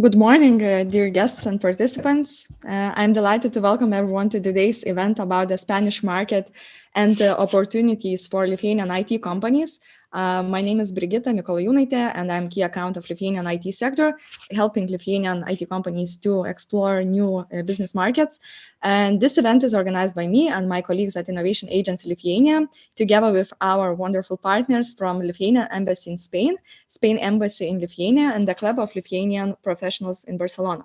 Good morning, dear guests and participants. I'm delighted to welcome everyone to today's event about the Spanish market and opportunities for Lithuanian IT companies. My name is Brigita Mikolajūnaitė, and I'm key account of Lithuanian IT sector, helping Lithuanian IT companies to explore new business markets. And this event is organized by me and my colleagues at Innovation Agency Lithuania, together with our wonderful partners from Lithuanian Embassy in Spain, Spain Embassy in Lithuania, and the Club of Lithuanian Professionals in Barcelona.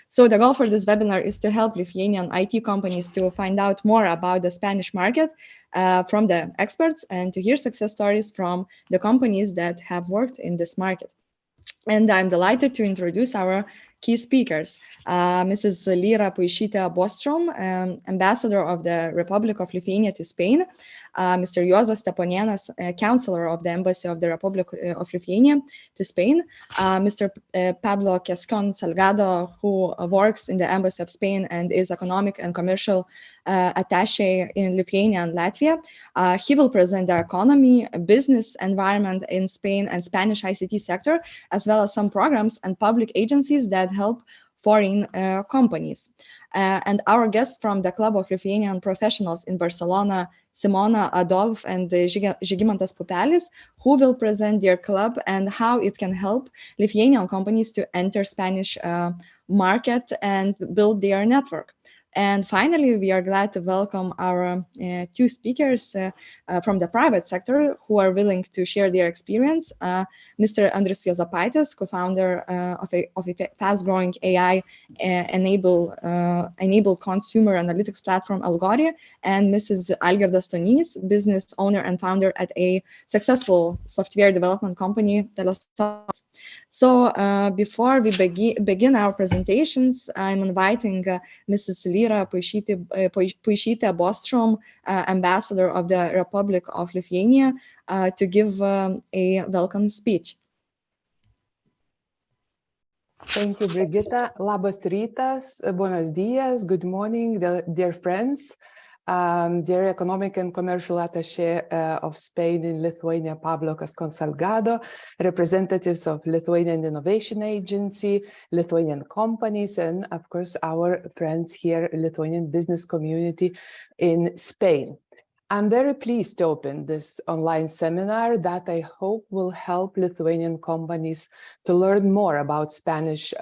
So the goal for this webinar is to help Lithuanian IT companies to find out more about the Spanish market from the experts and to hear success stories from the companies that have worked in this market. And I'm delighted to introduce our key speakers, Mrs. Lyra Puišytė Bostrom, Ambassador of the Republic of Lithuania to Spain, Mr. Juozas Steponėnas, Counselor of the Embassy of the Republic of Lithuania to Spain, Mr. Pablo Quescon Salgado, who works in the Embassy of Spain and is Economic and Commercial Attaché in Lithuania and Latvia. He will present the economy, business environment in Spain and Spanish ICT sector, as well as some programs and public agencies that help foreign companies. And our guests from the Club of Lithuanian Professionals in Barcelona, Simona Adolf and Žygimantas Pupelis, who will present their club and how it can help Lithuanian companies to enter Spanish market and build their network. And finally, we are glad to welcome our two speakers from the private sector who are willing to share their experience. Mr. Andrius Juozapaitis, co-founder of a fast-growing AI-enabled consumer analytics platform Algorija, and Mrs. Algirdas Stonys, business owner and founder at a successful software development company, Telesonics. So before we begin our presentations, I'm inviting Mrs. Lyra Puišytė Bostrom, Ambassador of the Republic of Lithuania, to give a welcome speech. Thank you, Brigita. Labas rytas, buenos dias, good morning, dear friends. Dear Economic and Commercial Attaché of Spain in Lithuania, Pablo Quescon Salgado, representatives of Lithuanian Innovation Agency, Lithuanian companies, and of course, our friends here, Lithuanian business community in Spain. I'm very pleased to open this online seminar that I hope will help Lithuanian companies to learn more about Spanish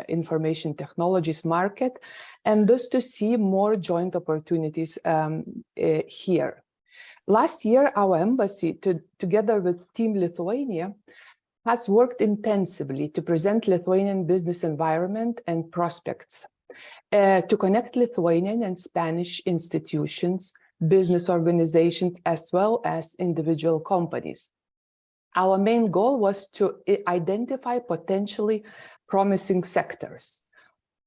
information technologies market and thus to see more joint opportunities here. Last year, our embassy, together with Team Lithuania, has worked intensively to present Lithuanian business environment and prospects, to connect Lithuanian and Spanish institutions, business organizations, as well as individual companies. Our main goal was to identify potentially promising sectors.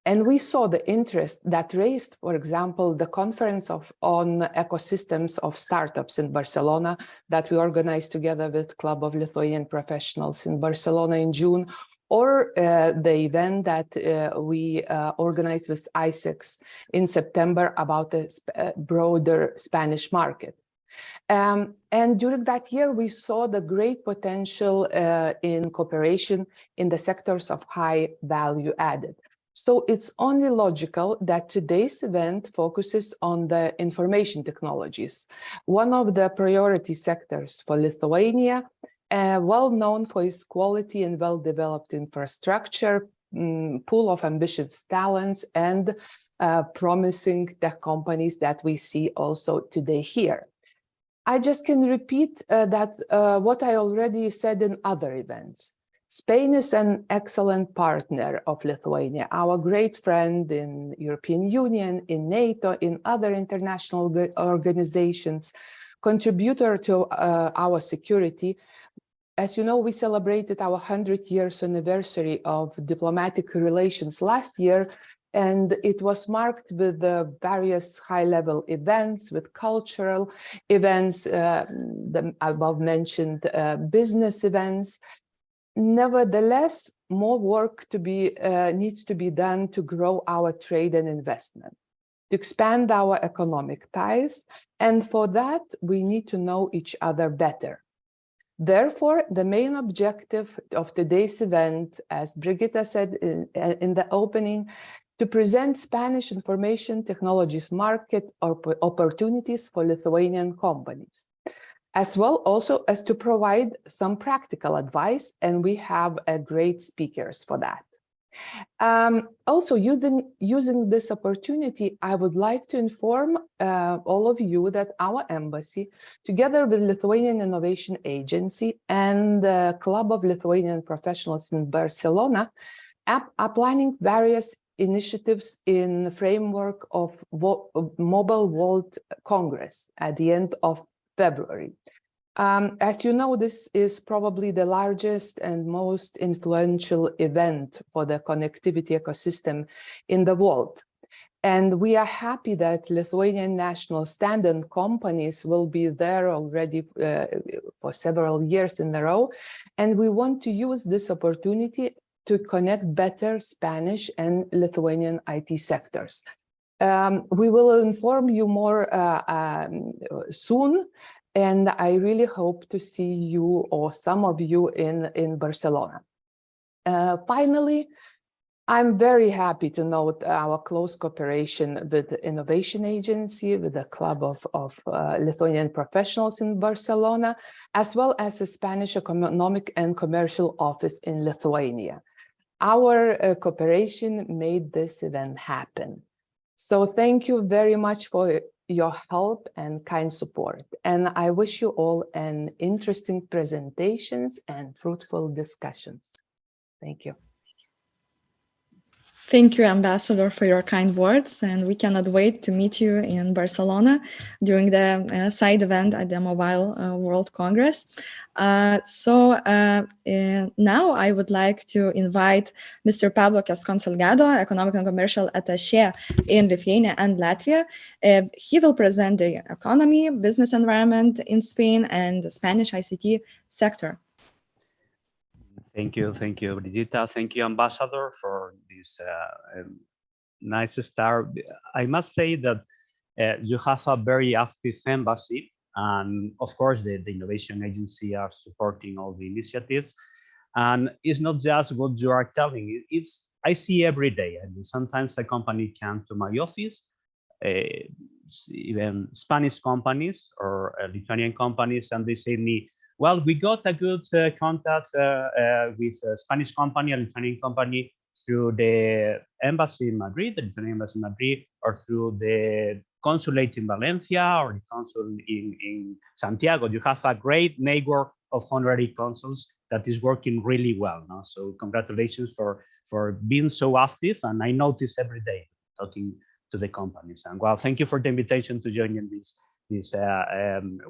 And we saw the interest that raised, for example, the conference on ecosystems of startups in Barcelona that we organized together with Club of Lithuanian Professionals in Barcelona in June, or the event that we organized with ISEX in September about the broader Spanish market. And during that year, we saw the great potential in cooperation in the sectors of high value added. So it's only logical that today's event focuses on the information technologies, one of the priority sectors for Lithuania, well known for its quality and well-developed infrastructure, pool of ambitious talents, and promising tech companies that we see also today here. I just can repeat that what I already said in other events. Spain is an excellent partner of Lithuania, our great friend in European Union, in NATO, in other international organizations, contributor to our security. As you know, we celebrated our 100 years anniversary of diplomatic relations last year, and it was marked with various high-level events, with cultural events, the above-mentioned business events. Nevertheless, more work needs to be done to grow our trade and investment, to expand our economic ties, and for that, we need to know each other better. Therefore, the main objective of today's event, as Brigitta said in the opening, to present Spanish information technologies market opportunities for Lithuanian companies, as well also as to provide some practical advice, and we have great speakers for that. Also, using this opportunity, I would like to inform all of you that our embassy, together with Lithuanian Innovation Agency and the Club of Lithuanian Professionals in Barcelona, are planning various initiatives in the framework of Mobile World Congress at the end of February. As you know, this is probably the largest and most influential event for the connectivity ecosystem in the world. And we are happy that Lithuanian national standard companies will be there already for several years in a row. And we want to use this opportunity to connect better Spanish and Lithuanian IT sectors. We will inform you more soon. And I really hope to see you or some of you in Barcelona. Finally, I'm very happy to note our close cooperation with the Innovation Agency, with the Club of Lithuanian Professionals in Barcelona, as well as the Spanish Economic and Commercial Office in Lithuania. Our cooperation made this event happen. So thank you very much for your help and kind support. And I wish you all an interesting presentations and fruitful discussions. Thank you. Thank you, Ambassador, for your kind words, and we cannot wait to meet you in Barcelona during the side event at the Mobile World Congress. Now I would like to invite Mr. Pablo Cascon Salgado, Economic and Commercial Attaché in Lithuania and Latvia. He will present the economy, business environment in Spain, and the Spanish ICT sector. Thank you, Brigitta. Thank you, Ambassador, for this nice start. I must say that you have a very active embassy, and of course, the Innovation Agency are supporting all the initiatives. And it's not just what you are telling. I see every day. I mean, sometimes a company comes to my office, even Spanish companies or Lithuanian companies, and they say to me, well, we got a good contact with a Spanish company, a Lithuanian company, through the embassy in Madrid, the Lithuanian embassy in Madrid, or through the consulate in Valencia or the consul in Santiago. You have a great network of honorary consuls that is working really well. No? So congratulations for being so active. And I notice every day talking to the companies. And well, thank you for the invitation to join in this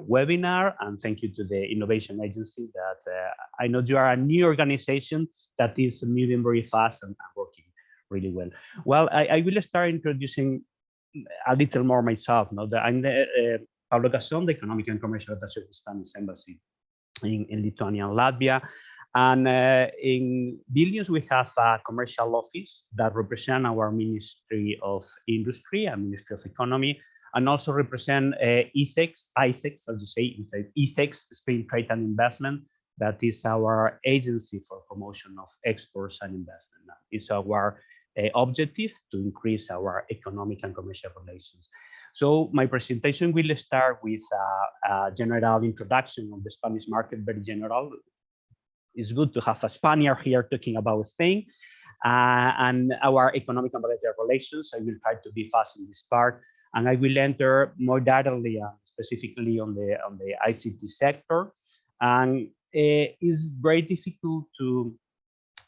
webinar, and thank you to the Innovation Agency that I know you are a new organization that is moving very fast and working really well. Well, I will start introducing a little more myself. No? I'm Pablo Casson, the Economic and Commercial Attaché of the Spanish Embassy in Lithuania and Latvia. And in Vilnius, we have a commercial office that represents our Ministry of Industry and Ministry of Economy, and also represent ICEX, as you say, ICEX, Spain Trade and Investment. That is our agency for promotion of exports and investment. It's our objective to increase our economic and commercial relations. So my presentation will start with a general introduction of the Spanish market, very general. It's good to have a Spaniard here talking about Spain and our economic and monetary relations. I will try to be fast in this part. And I will enter more directly and specifically on the ICT sector. And it's very difficult to,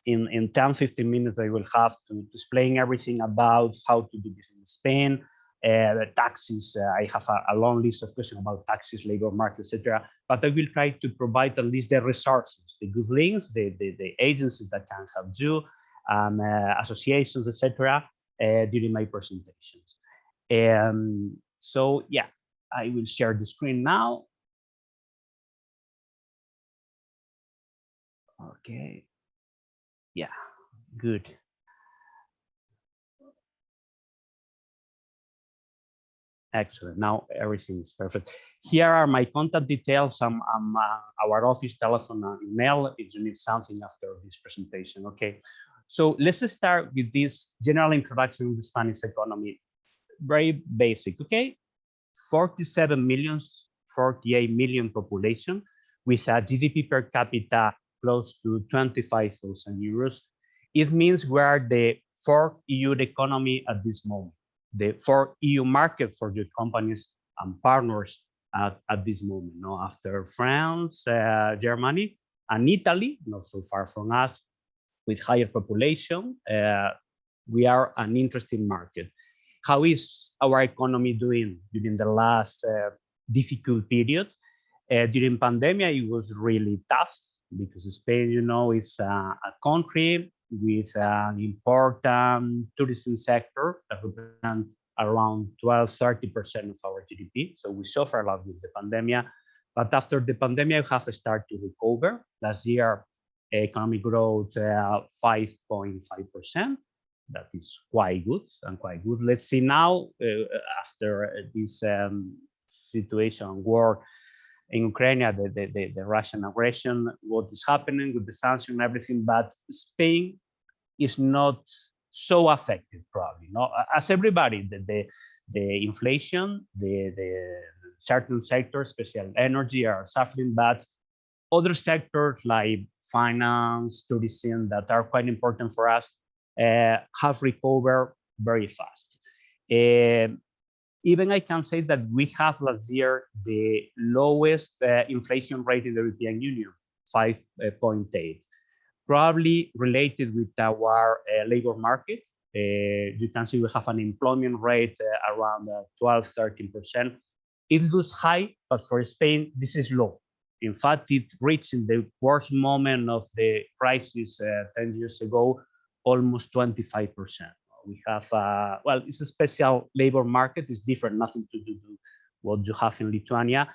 in 10, 15 minutes, I will have to explain everything about how to do business in Spain, the taxes. I have a long list of questions about taxes, labor market, etc. But I will try to provide at least the resources, the good links, the agencies that can help you, associations, etc. During my presentations. So yeah, I will share the screen now. Okay. Yeah, good. Excellent. Now everything is perfect. Here are my contact details. Our office telephone and email if you need something after this presentation. Okay. So let's start with this general introduction to the Spanish economy. Very basic. Okay. 47 million, 48 million population with a GDP per capita close to 25,000 euros. It means we are the fourth EU economy at this moment, the fourth EU market for your companies and partners at this moment. No, after France, Germany, and Italy, not so far from us, with higher population, we are an interesting market. How is our economy doing during the last difficult period? During pandemic, it was really tough because Spain, you know, is a country with an important tourism sector that represents around 12–30% of our GDP. So we suffer a lot with the pandemic. But after the pandemic, we have started to recover. Last year, economic growth 5.5%. That is quite good and quite good. Let's see now, after this situation, war in Ukraine, the Russian aggression, what is happening with the sanctions and everything, but Spain is not so affected, probably. No, as everybody, the inflation, the certain sectors, especially energy, are suffering, but other sectors like finance, tourism, that are quite important for us, have recovered very fast. Even I can say that we have last year the lowest inflation rate in the European Union, 5.8, probably related with our labor market. You can see we have an employment rate around 12–13%. It looks high, but for Spain, this is low. In fact, it reached in the worst moment of the crisis 10 years ago, almost 25%. We have, well, it's a special labor market. It's different, nothing to do with what you have in Lithuania,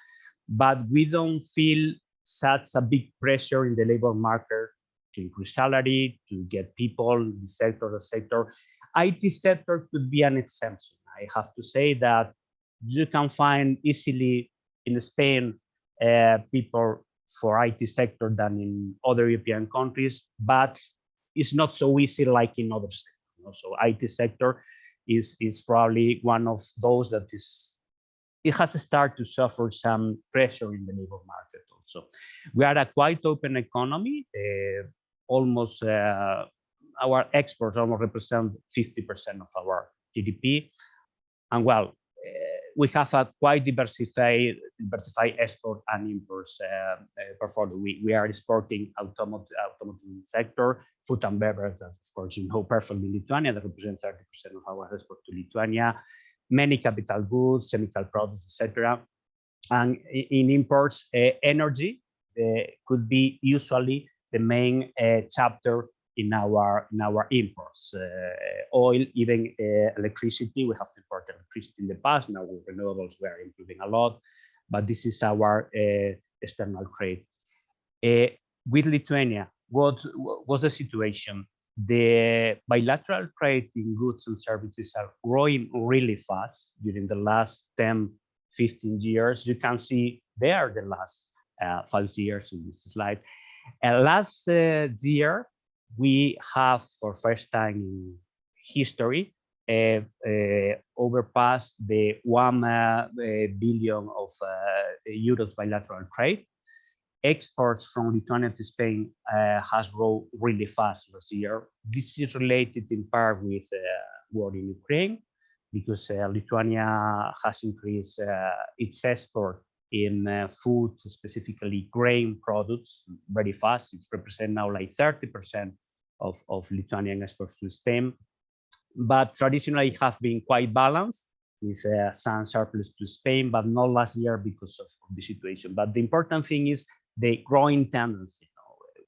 but we don't feel such a big pressure in the labor market to increase salary, to get people in the sector. IT sector could be an exception. I have to say that you can find easily in Spain people for IT sector than in other European countries, but it's not so easy like in other sectors. So IT sector is probably one of those that it has started to suffer some pressure in the labor market also. We are a quite open economy. Almost our exports almost represent 50% of our GDP, and well, we have a quite diversified export and imports portfolio. We are exporting automotive sector, food and beverage, that of course you know perfectly, Lithuania, that represents 30% of our export to Lithuania, many capital goods, chemical products, etc. And in imports, energy could be usually the main chapter in our imports. Oil, even electricity. We have to import electricity in the past. Now with renewables, we are improving a lot, but this is our external trade. With Lithuania, what was the situation? The bilateral trade in goods and services are growing really fast during the last 10–15 years. You can see there the last 5 years in this slide. Last year, we have, for first time in history, overpassed the 1 billion of euros bilateral trade. Exports from Lithuania to Spain has grown really fast last year. This is related in part with war in Ukraine, because Lithuania has increased its export in food, specifically grain products, very fast. It represents now like 30% of Lithuanian exports to Spain. But traditionally it has been quite balanced with some surplus to Spain, but not last year because of the situation. But the important thing is the growing tendency.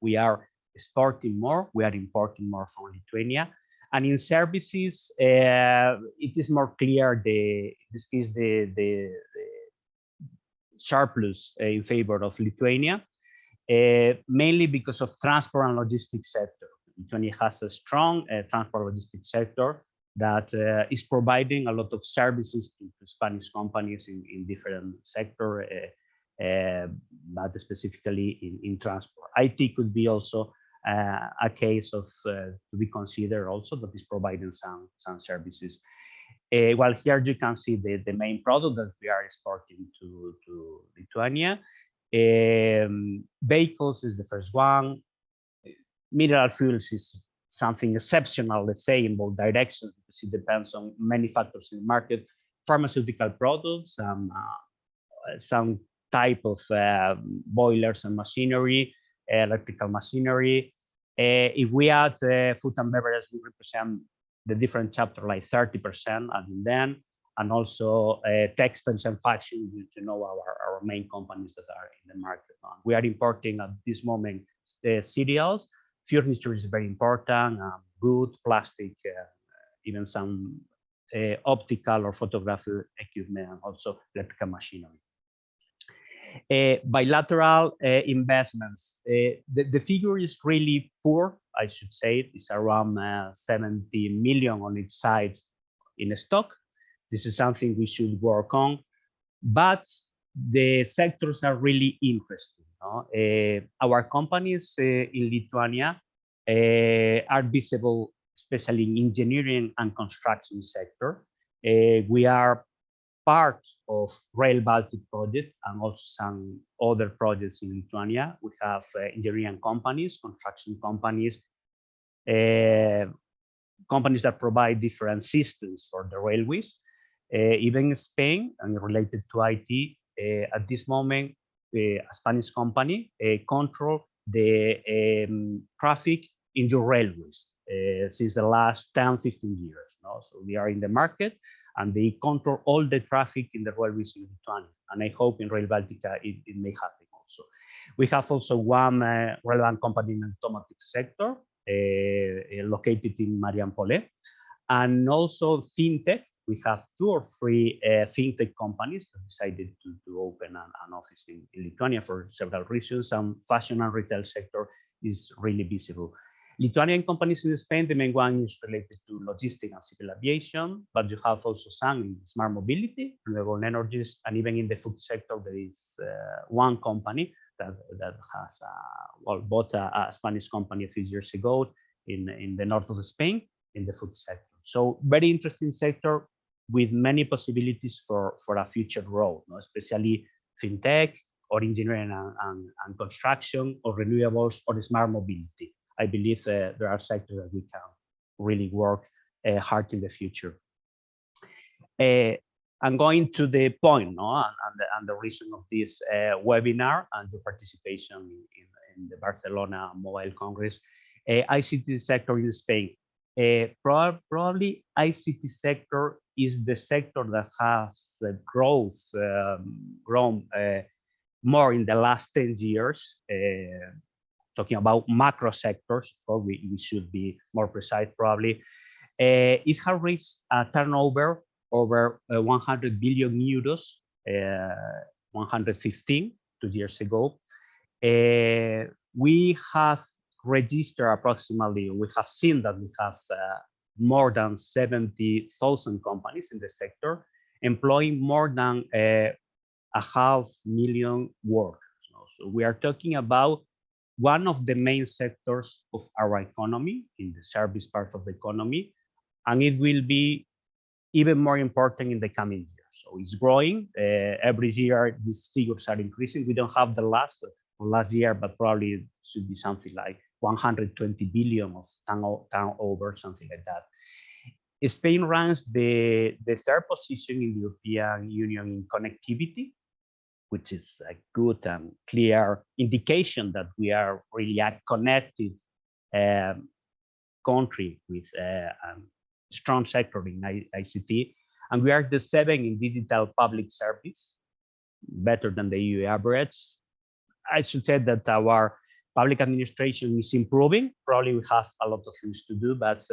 We are exporting more, we are importing more from Lithuania. And in services, it is more clear, this is the surplus in favor of Lithuania, mainly because of transport and logistics sector. Lithuania has a strong transport logistics sector, that is providing a lot of services to Spanish companies in different sectors, but specifically in transport. IT could be also a case of to be considered also, that is providing some services. Well, here you can see the main product that we are exporting to Lithuania. Vehicles is the first one. Mineral fuels is something exceptional, let's say, in both directions, because it depends on many factors in the market. Pharmaceutical products, some type of boilers and machinery, electrical machinery. If we add food and beverage, we represent the different chapter like 30%, and then, and also textiles and fashion, you know, our main companies that are in the market. We are importing at this moment cereals. Furniture is very important, wood, plastic, even some optical or photographic equipment, and also electrical machinery. Bilateral investments. The figure is really poor, I should say. It's around 70 million on its side in stock. This is something we should work on, but the sectors are really interesting. Our companies in Lithuania are visible, especially in engineering and construction sector. We are part of Rail Baltic project and also some other projects in Lithuania. We have engineering companies, construction companies, companies that provide different systems for the railways. Even in Spain, and related to IT, at this moment, a Spanish company control the traffic in your railways since the last 10, 15 years. So we are in the market, and they control all the traffic in the railways in Lithuania. And I hope in Rail Baltica it may happen also. We have also one relevant company in the automotive sector located in Mariampole, and also fintech. We have 2 or 3 fintech companies that decided to open an office in Lithuania for several reasons. And fashion and retail sector is really visible. Lithuanian companies in Spain, the main one is related to logistics and civil aviation, but you have also some in smart mobility, renewable energies, and even in the food sector, there is one company that has bought a Spanish company a few years ago in the north of Spain in the food sector. So very interesting sector with many possibilities for a future growth, especially fintech or engineering and construction or renewables or smart mobility. I believe there are sectors that we can really work hard in the future. I'm going to the point, and the reason of this webinar and the participation in the Barcelona Mobile Congress. ICT sector in Spain. Probably ICT sector is the sector that has grown more in the last 10 years. Talking about macro sectors, we should be more precise probably. It has reached a turnover over 100 billion euros, 115 2 years ago. We have registered approximately, we have seen that we have more than 70,000 companies in the sector, employing more than 500,000 workers. So we are talking about one of the main sectors of our economy, in the service part of the economy, and it will be even more important in the coming years. So it's growing. Every year, these figures are increasing. We don't have the last year, but probably it should be something like 120 billion of turnover, something like that. Spain ranks the 3rd position in the European Union in connectivity, which is a good and clear indication that we are really a connected country with a strong sector in ICT. And we are the 7th in digital public service, better than the EU average. I should say that our public administration is improving. Probably we have a lot of things to do, but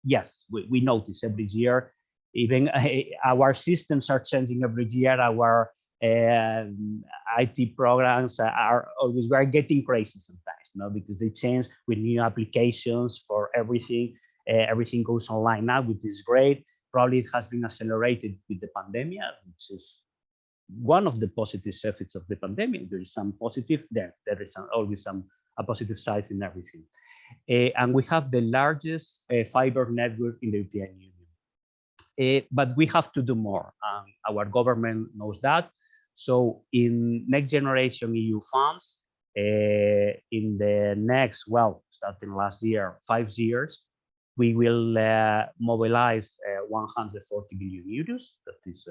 yes, we notice every year, even our systems are changing every year. Our IT programs are always, we are getting crazy sometimes, because they change with new applications for everything. Everything goes online now, which is great. Probably it has been accelerated with the pandemic, which is one of the positive effects of the pandemic. There is some positive there. There is always a positive side in everything. And we have the largest fiber network in the European Union. But we have to do more. Our government knows that. So in next generation EU funds, in the next, well, starting last year, 5 years, we will mobilize 140 billion euros. That is,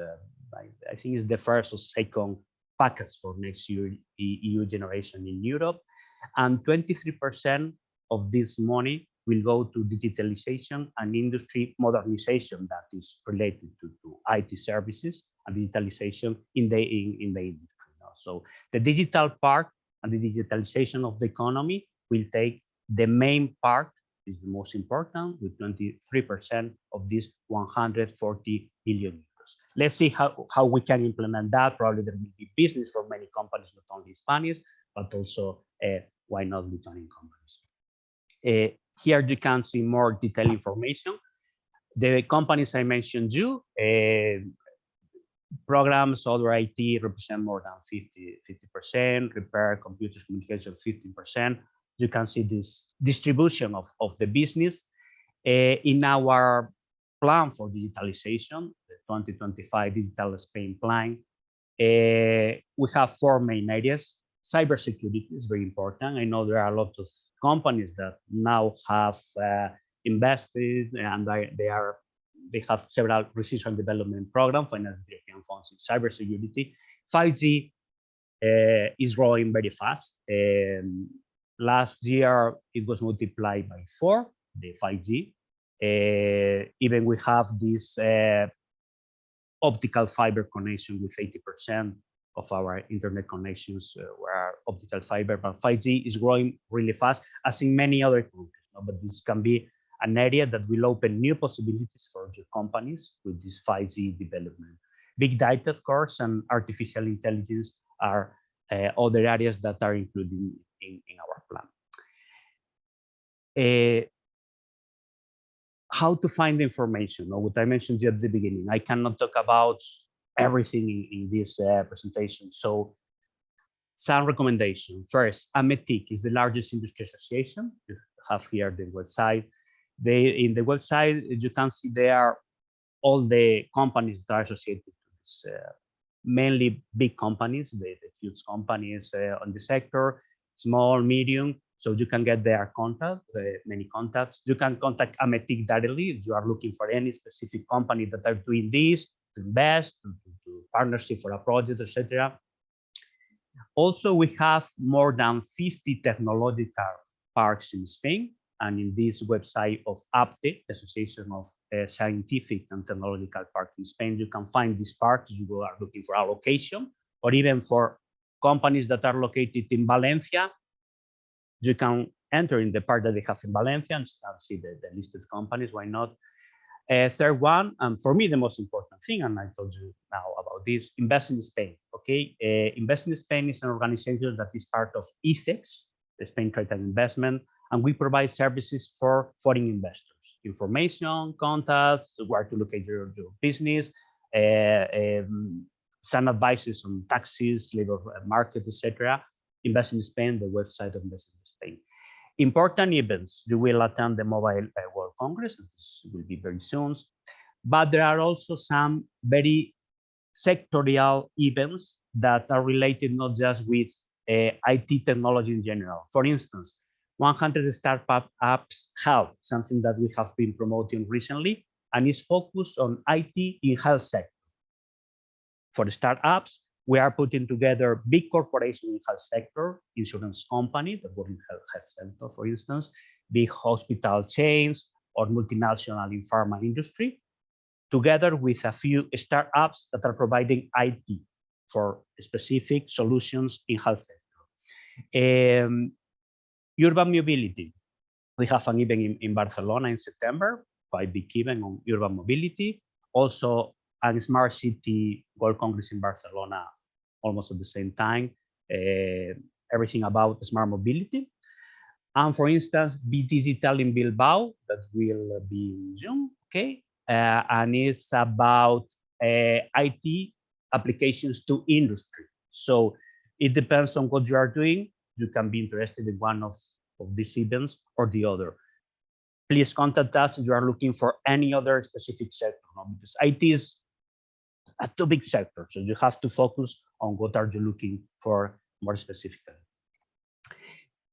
I think, is the first or second package for next year EU generation in Europe, and 23% of this money will go to digitalization and industry modernization that is related to IT services and digitalization in the industry. So the digital part and the digitalization of the economy will take the main part, is the most important, with 23% of this 140 billion euros. Let's see how we can implement that. Probably there will be business for many companies, not only Spanish, but also why not Lithuanian companies. Here you can see more detailed information. The companies I mentioned you, programs, other IT represent more than 50%, repair, computers, communication, 15%. You can see this distribution of the business. In our plan for digitalization, the 2025 Digital Spain plan, we have 4 main areas. Cybersecurity is very important. I know there are a lot of companies that now have invested, and they have several research and development programs, financed European funds in cybersecurity. 5G is growing very fast. Last year, it was multiplied by 4, the 5G. Even we have this optical fiber connection with 80% of our internet connections were optical fiber, but 5G is growing really fast, as in many other countries. But this can be an area that will open new possibilities for your companies with this 5G development. Big data, of course, and artificial intelligence are other areas that are included in our plan. How to find the information, or what I mentioned at the beginning. I cannot talk about everything in this presentation. So some recommendation. First, AMETIC is the largest industry association. You have here the website. In the website, you can see there all the companies that are associated to this, mainly big companies, the huge companies on the sector, small, medium. So you can get their contact, many contacts. You can contact AMETIC directly if you are looking for any specific company that are doing this, to invest, to partnership for a project, etc. Also, we have more than 50 technological parks in Spain. And in this website of APTE, Association of Scientific and Technological Parks in Spain, you can find these parks. You are looking for a location, or even for companies that are located in Valencia, you can enter in the park that they have in Valencia and see the listed companies. Why not? Third one, and for me the most important thing, and I told you now about this, Invest in Spain. Okay, Invest in Spain is an organization that is part of ICEX, the Spain Trade and Investment, and we provide services for foreign investors, information, contacts, where to locate your business, some advices on taxes, labor market, etc. Invest in Spain, the website of Invest in Spain. Important events. You will attend the Mobile World Congress. This will be very soon. But there are also some very sectorial events that are related not just with IT technology in general. For instance, 100 Startup Apps Health, something that we have been promoting recently, and is focused on IT in health sector. For the startups, we are putting together big corporations in health sector, insurance company that work in health sector, for instance, big hospital chains, or multinational in pharma industry, together with a few startups that are providing IT for specific solutions in health sector. Urban mobility. We have an event in Barcelona in September, quite big event on urban mobility. Also, a Smart City World Congress in Barcelona, almost at the same time. Everything about smart mobility. And for instance, Be Digital in Bilbao, that will be in June, okay? And it's about IT applications to industry. So it depends on what you are doing. You can be interested in one of these events or the other. Please contact us if you are looking for any other specific sector, no? Because IT is a too big sector, so you have to focus on what are you looking for more specifically.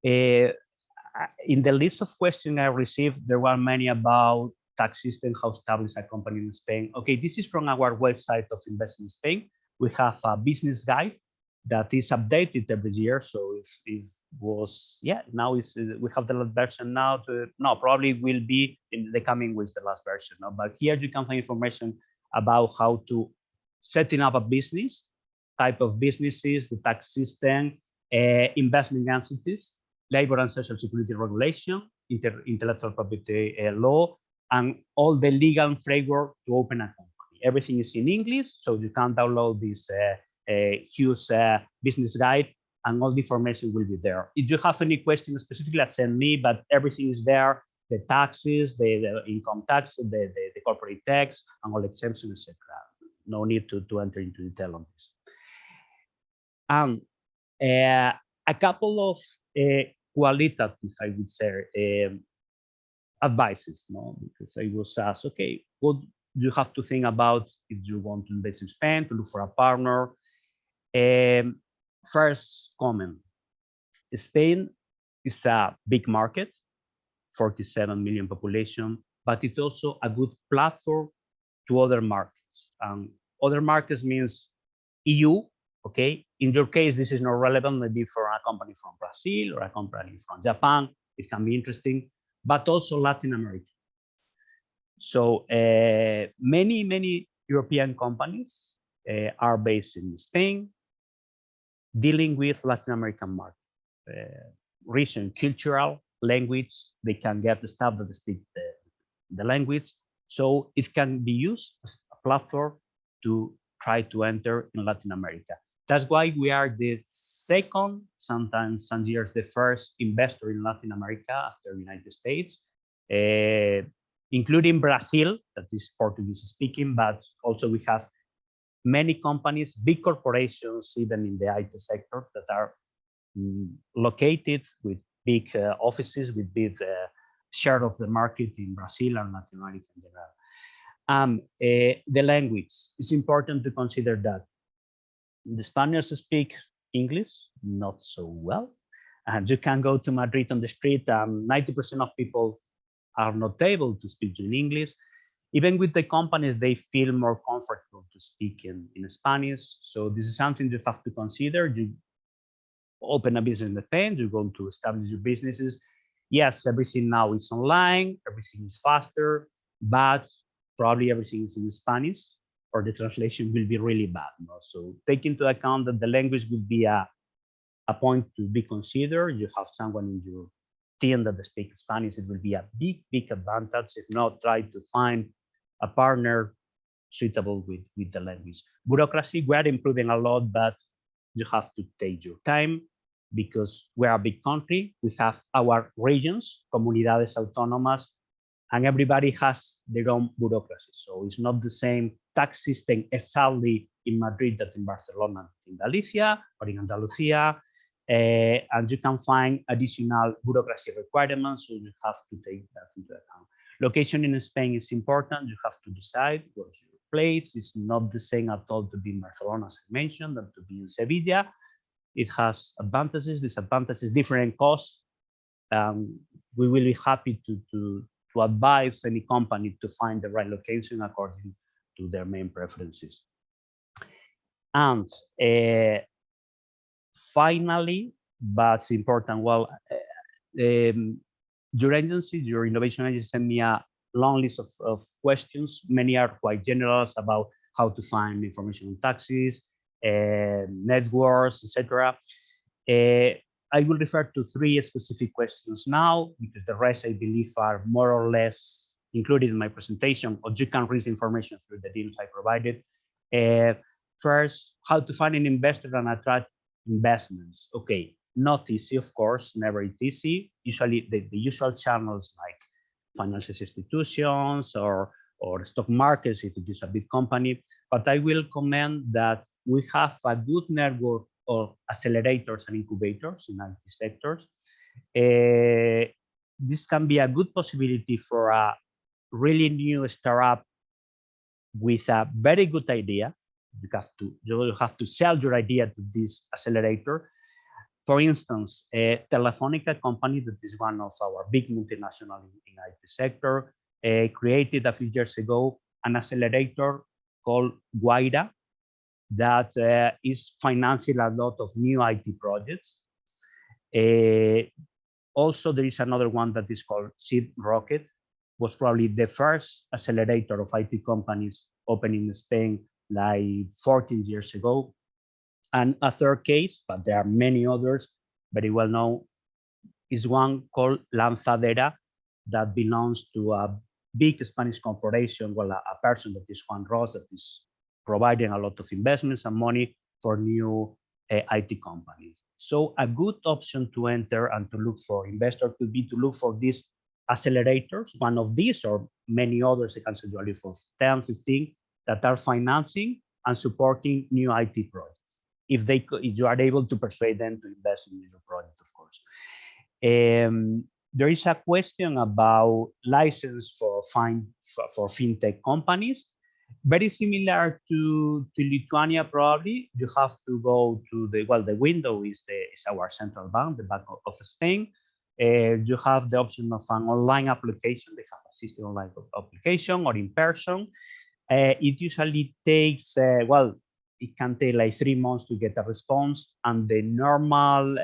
In the list of questions I received, there were many about tax system, how to establish a company in Spain. Okay, this is from our website of Invest in Spain. We have a business guide that is updated every year. So now we have the last version now. Probably will be in the coming weeks, the last version. No? But here you can find information about how to setting up a business, type of businesses, the tax system, investment entities, labor and social security regulation, intellectual property law, and all the legal framework to open a company. Everything is in English, so you can download this huge business guide, and all the information will be there. If you have any questions specifically, send me, but everything is there, the taxes, the income tax, the corporate tax, and all exemptions, etc. No need to enter into detail on this. And a couple of qualitative, I would say, advices, no? Because I was asked, okay, what do you have to think about if you want to invest in Spain, to look for a partner? First comment, Spain is a big market, 47 million population, but it's also a good platform to other markets. Other markets means EU, okay? In your case, this is not relevant, maybe for a company from Brazil or a company from Japan, it can be interesting, but also Latin America. So many European companies are based in Spain, dealing with Latin American market. Region, cultural, language, they can get the staff that speak the language. So it can be used as a platform to try to enter in Latin America. That's why we are the second, sometimes some years the first investor in Latin America after the United States, including Brazil, that is Portuguese speaking, but also we have many companies, big corporations, even in the IT sector, that are located with big offices, with big share of the market in Brazil and Latin America in general. The language, it's important to consider that the Spaniards speak English not so well, and you can go to Madrid on the street and 90% of people are not able to speak in English. Even with the companies, they feel more comfortable to speak in Spanish. So this is something you have to consider. You open a business in Spain, you're going to establish your businesses. Yes, everything now is online, everything is faster, but probably everything is in Spanish, or the translation will be really bad. No? So take into account that the language will be a point to be considered. You have someone in your team that speaks Spanish, it will be a big advantage. If not, try to find a partner suitable with the language. Bureaucracy, we are improving a lot, but you have to take your time because we're a big country. We have our regions, comunidades autónomas, and everybody has their own bureaucracy. So it's not the same tax system exactly in Madrid that in Barcelona, in Galicia or in Andalusia. And you can find additional bureaucracy requirements, so you have to take that into account. Location in Spain is important. You have to decide what's your place. It's not the same at all to be in Barcelona, as I mentioned, than to be in Sevilla. It has advantages, disadvantages, different costs. We will be happy to advise any company to find the right location according to their main preferences. And finally, but important, well, your agency, your innovation agency, sent me a long list of questions. Many are quite general about how to find information on taxes, networks, etc. I will refer to 3 specific questions now, because the rest, I believe, are more or less included in my presentation, or you can read the information through the links I provided. First, how to find an investor and attract investments. Okay, not easy, of course, never easy. Usually the usual channels like financial institutions or stock markets if it is a big company. But I will comment that we have a good network of accelerators and incubators in IT sectors. This can be a good possibility for a really new startup with a very good idea. You have to sell your idea to this accelerator. For instance, Telefónica company that is one of our big multinational in IT sector created a few years ago an accelerator called Guaira that is financing a lot of new IT projects. Also, there is another one that is called Seed Rocket, was probably the first accelerator of IT companies open in Spain like 14 years ago. And a third case, but there are many others, very well known, is one called Lanzadera that belongs to a big Spanish corporation, well, a person that is Juan Ross, that is providing a lot of investments and money for new IT companies. So a good option to enter and to look for investors could be to look for these accelerators, one of these or many others, I can say for 10, 15, that are financing and supporting new IT projects. If you are able to persuade them to invest in your project, of course. There is a question about license for fintech companies. Very similar to Lithuania, probably. You have to go to the window is our central bank, the Bank of Spain. You have the option of an online application. They have a system online application or in person. It usually takes, it can take like 3 months to get a response, and the normal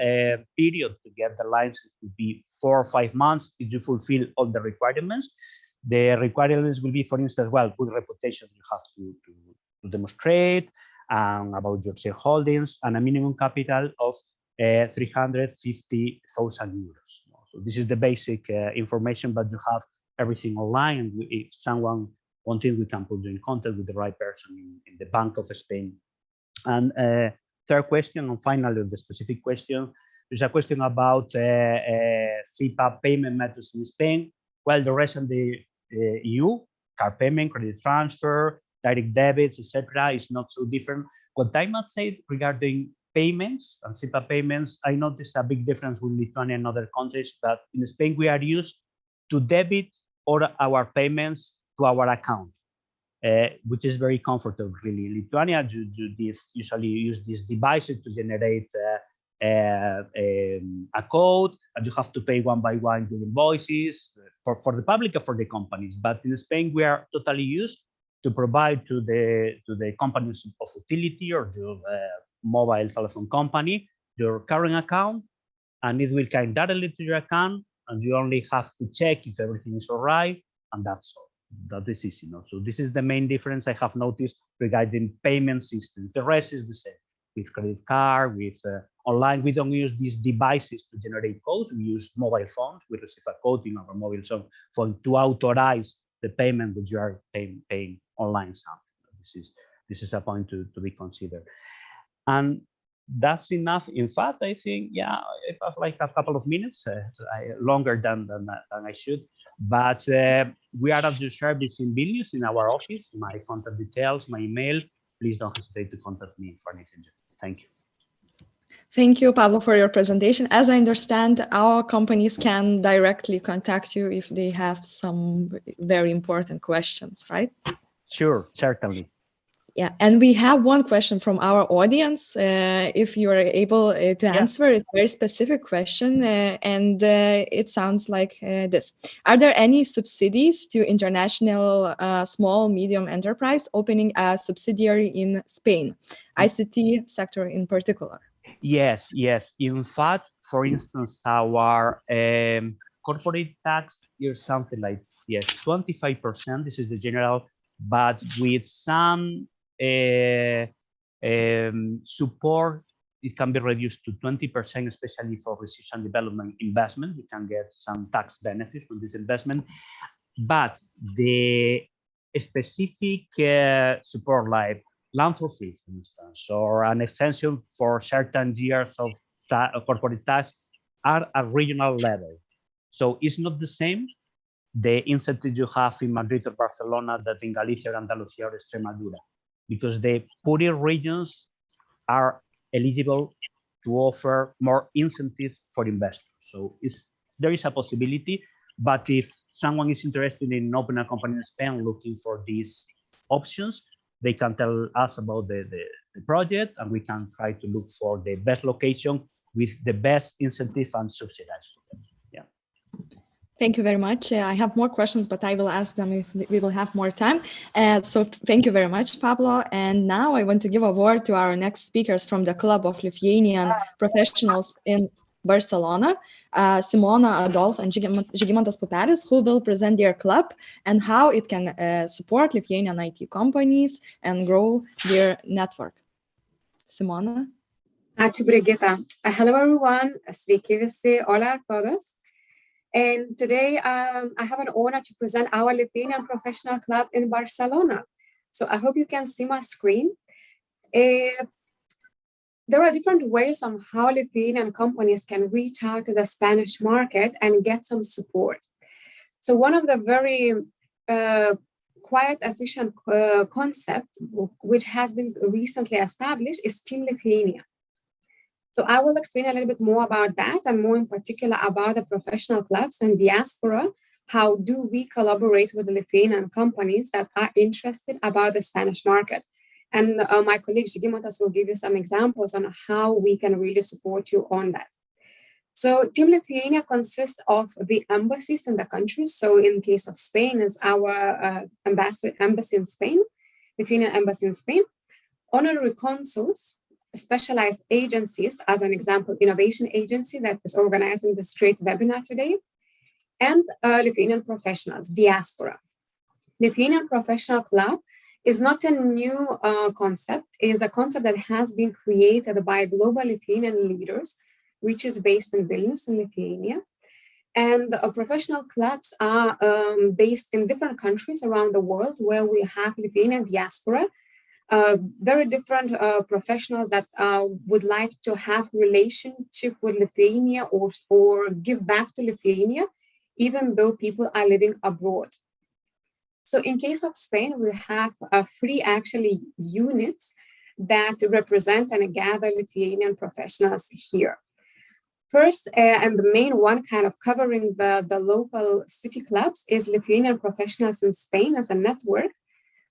period to get the license would be 4 or 5 months if you fulfill all the requirements. The requirements will be, for instance, good reputation you have to demonstrate, about your shareholdings, and a minimum capital of 350,000 euros. So this is the basic information, but you have everything online, and if someone wanting, we can put you in contact with the right person in the Bank of Spain. And third question, and finally, the specific question, there's a question about SEPA payment methods in Spain. Well, the rest of the EU, card payment, credit transfer, direct debits, etc., is not so different. What I must say regarding payments and SEPA payments, I noticed a big difference with Lithuania and other countries, but in Spain, we are used to debit all our payments to our account, which is very comfortable, really. In Lithuania, you usually use these devices to generate a code, and you have to pay one by one your invoices for the public or for the companies. But in Spain, we are totally used to provide to the companies of utility or your mobile telephone company your current account, and it will come directly to your account, and you only have to check if everything is all right, and that's all. That is easy. So this is the main difference I have noticed regarding payment systems. The rest is the same. With credit card, with online, we don't use these devices to generate codes. We use mobile phones. We receive a code in our mobile phone to authorize the payment that you are paying online. Something. This is a point to be considered. And that's enough. In fact, I think, it was like a couple of minutes, longer than I should. But we are at your service in Vilnius, in our office. My contact details, my email. Please don't hesitate to contact me for anything. Thank you. Thank you, Pablo, for your presentation. As I understand, our companies can directly contact you if they have some very important questions, right? Sure, certainly. Yeah, and we have one question from our audience. If you are able to answer, it's a very specific question, and it sounds like this. Are there any subsidies to international small, medium enterprise opening a subsidiary in Spain, ICT sector in particular? Yes. In fact, for instance, our corporate tax is something like, 25%. This is the general, but with some support, it can be reduced to 20%, especially for research and development investment. You can get some tax benefits from this investment. But the specific support, like land for free, for instance, or an extension for certain years of corporate tax are at regional level. So it's not the same, the incentive you have in Madrid or Barcelona that in Galicia, Andalusia, or Extremadura, because the poorer regions are eligible to offer more incentive for investors. So there is a possibility, but if someone is interested in opening a company in Spain looking for these options, they can tell us about the project, and we can try to look for the best location with the best incentive and subsidized. Yeah. Thank you very much. I have more questions, but I will ask them if we will have more time. So thank you very much, Pablo. And now I want to give a word to our next speakers from the Club of Lithuanian Professionals in Barcelona, Simona Adolf and Žygimantas Pupelis, who will present their club and how it can support Lithuanian IT companies and grow their network. Simona. Ačiū, Brigita. Hello, everyone. Sveiki visi. Hola a todos. And today I have an honor to present our Lithuanian Professional Club in Barcelona. So I hope you can see my screen. There are different ways on how Lithuanian companies can reach out to the Spanish market and get some support. So one of the very quite efficient concept, which has been recently established, is Team Lithuania. So I will explain a little bit more about that, and more in particular about the professional clubs and diaspora. How do we collaborate with the Lithuanian companies that are interested about the Spanish market? And my colleague Žygimantas will give you some examples on how we can really support you on that. So Team Lithuania consists of the embassies in the countries. So in case of Spain is our embassy in Spain, Lithuanian embassy in Spain, honorary consuls, specialized agencies, as an example, innovation agency that is organizing this great webinar today, and Lithuanian professionals, diaspora. Lithuanian Professional Club is not a new concept. It is a concept that has been created by global Lithuanian leaders, which is based in Vilnius in Lithuania. And professional clubs are based in different countries around the world where we have Lithuanian diaspora, very different professionals that would like to have relationship with Lithuania or give back to Lithuania, even though people are living abroad. So in case of Spain, we have three actually units that represent and gather Lithuanian professionals here. First, and the main one kind of covering the local city clubs is Lithuanian Professionals in Spain as a network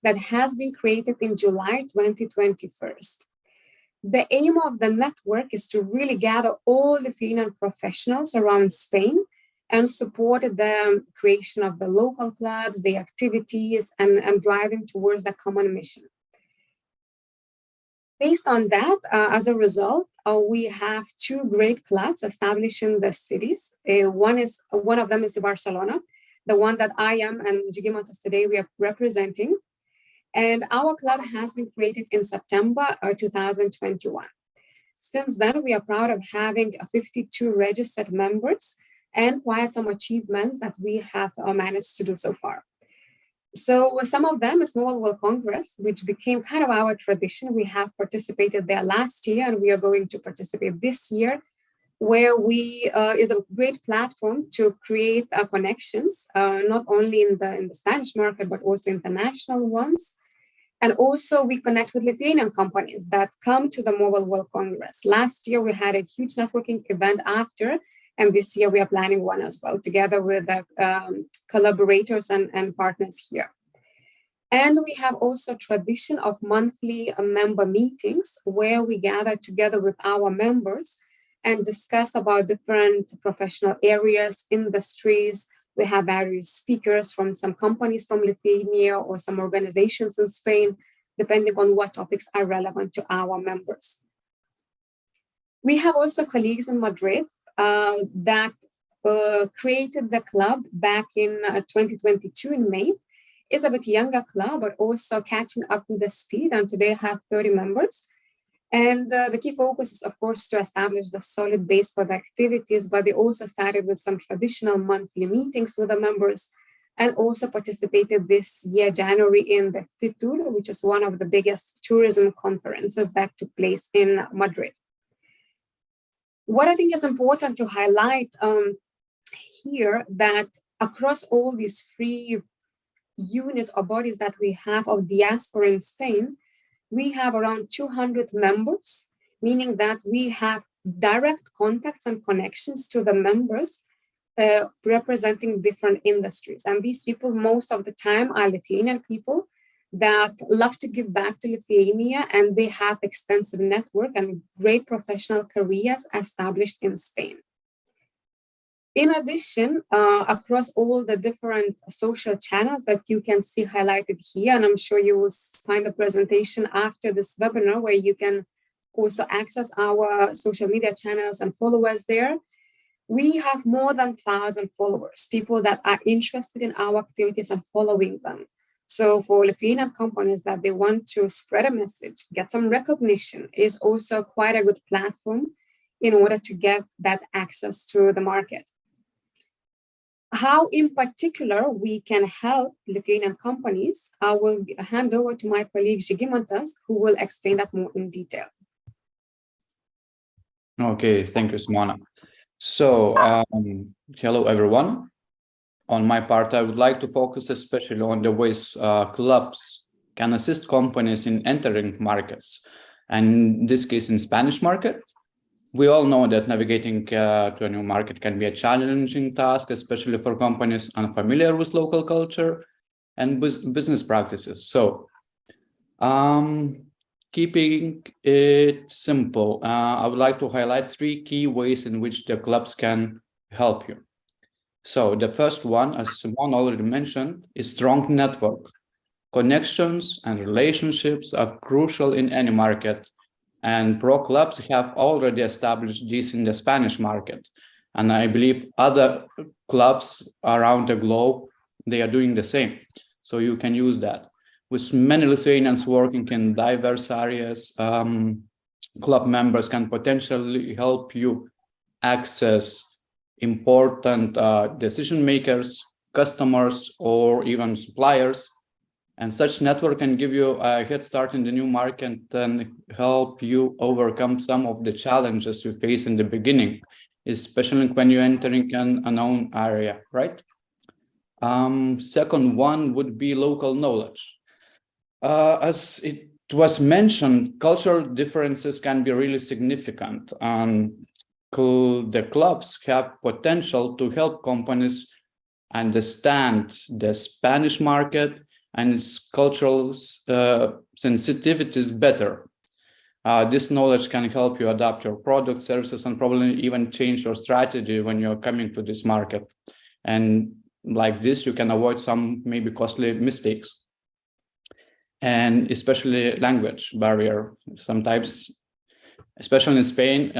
that has been created in July 2021. The aim of the network is to really gather all Lithuanian professionals around Spain and support the creation of the local clubs, the activities, and driving towards the common mission. Based on that, as a result, we have two great clubs established in the cities. One of them is Barcelona, the one that I am and Žygimantas today we are representing. And our club has been created in September 2021. Since then, we are proud of having 52 registered members and quite some achievements that we have managed to do so far. So some of them is Mobile World Congress, which became kind of our tradition. We have participated there last year, and we are going to participate this year, where we is a great platform to create connections, not only in the Spanish market, but also international ones. And also we connect with Lithuanian companies that come to the Mobile World Congress. Last year, we had a huge networking event after, and this year we are planning one as well, together with the collaborators and partners here. And we have also a tradition of monthly member meetings where we gather together with our members and discuss about different professional areas, industries. We have various speakers from some companies from Lithuania or some organizations in Spain, depending on what topics are relevant to our members. We have also colleagues in Madrid that created the club back in 2022 in May. It's a bit younger club, but also catching up with the speed, and today have 30 members. And the key focus is, of course, to establish the solid base for the activities, but they also started with some traditional monthly meetings with the members and also participated this year, January, in the Fitur, which is one of the biggest tourism conferences that took place in Madrid. What I think is important to highlight here, that across all these three units or bodies that we have of diaspora in Spain, we have around 200 members, meaning that we have direct contacts and connections to the members representing different industries. And these people, most of the time, are Lithuanian people that love to give back to Lithuania, and they have extensive network and great professional careers established in Spain. In addition, across all the different social channels that you can see highlighted here, and I'm sure you will find a presentation after this webinar where you can also access our social media channels and follow us there, we have more than 1,000 followers, people that are interested in our activities and following them. So for Lithuanian companies that they want to spread a message, get some recognition, is also quite a good platform in order to get that access to the market. How in particular we can help Lithuanian companies, I will hand over to my colleague Žygimantas, who will explain that more in detail. Okay, thank you, Simona. So, hello everyone. On my part, I would like to focus especially on the ways clubs can assist companies in entering markets, and in this case in Spanish market. We all know that navigating to a new market can be a challenging task, especially for companies unfamiliar with local culture and business practices. So, keeping it simple, I would like to highlight 3 key ways in which the clubs can help you. So the first one, as Simon already mentioned, is strong network. Connections and relationships are crucial in any market, and pro clubs have already established this in the Spanish market. And I believe other clubs around the globe, they are doing the same. So you can use that. With many Lithuanians working in diverse areas, club members can potentially help you access important decision makers, customers, or even suppliers. And such network can give you a head start in the new market and help you overcome some of the challenges you face in the beginning, especially when you're entering an unknown area, right? Second one would be local knowledge. As it was mentioned, cultural differences can be really significant. The clubs have potential to help companies understand the Spanish market and its cultural sensitivities better. This knowledge can help you adapt your product, services, and probably even change your strategy when you're coming to this market. And like this, you can avoid some maybe costly mistakes. And especially language barrier. Sometimes, especially in Spain,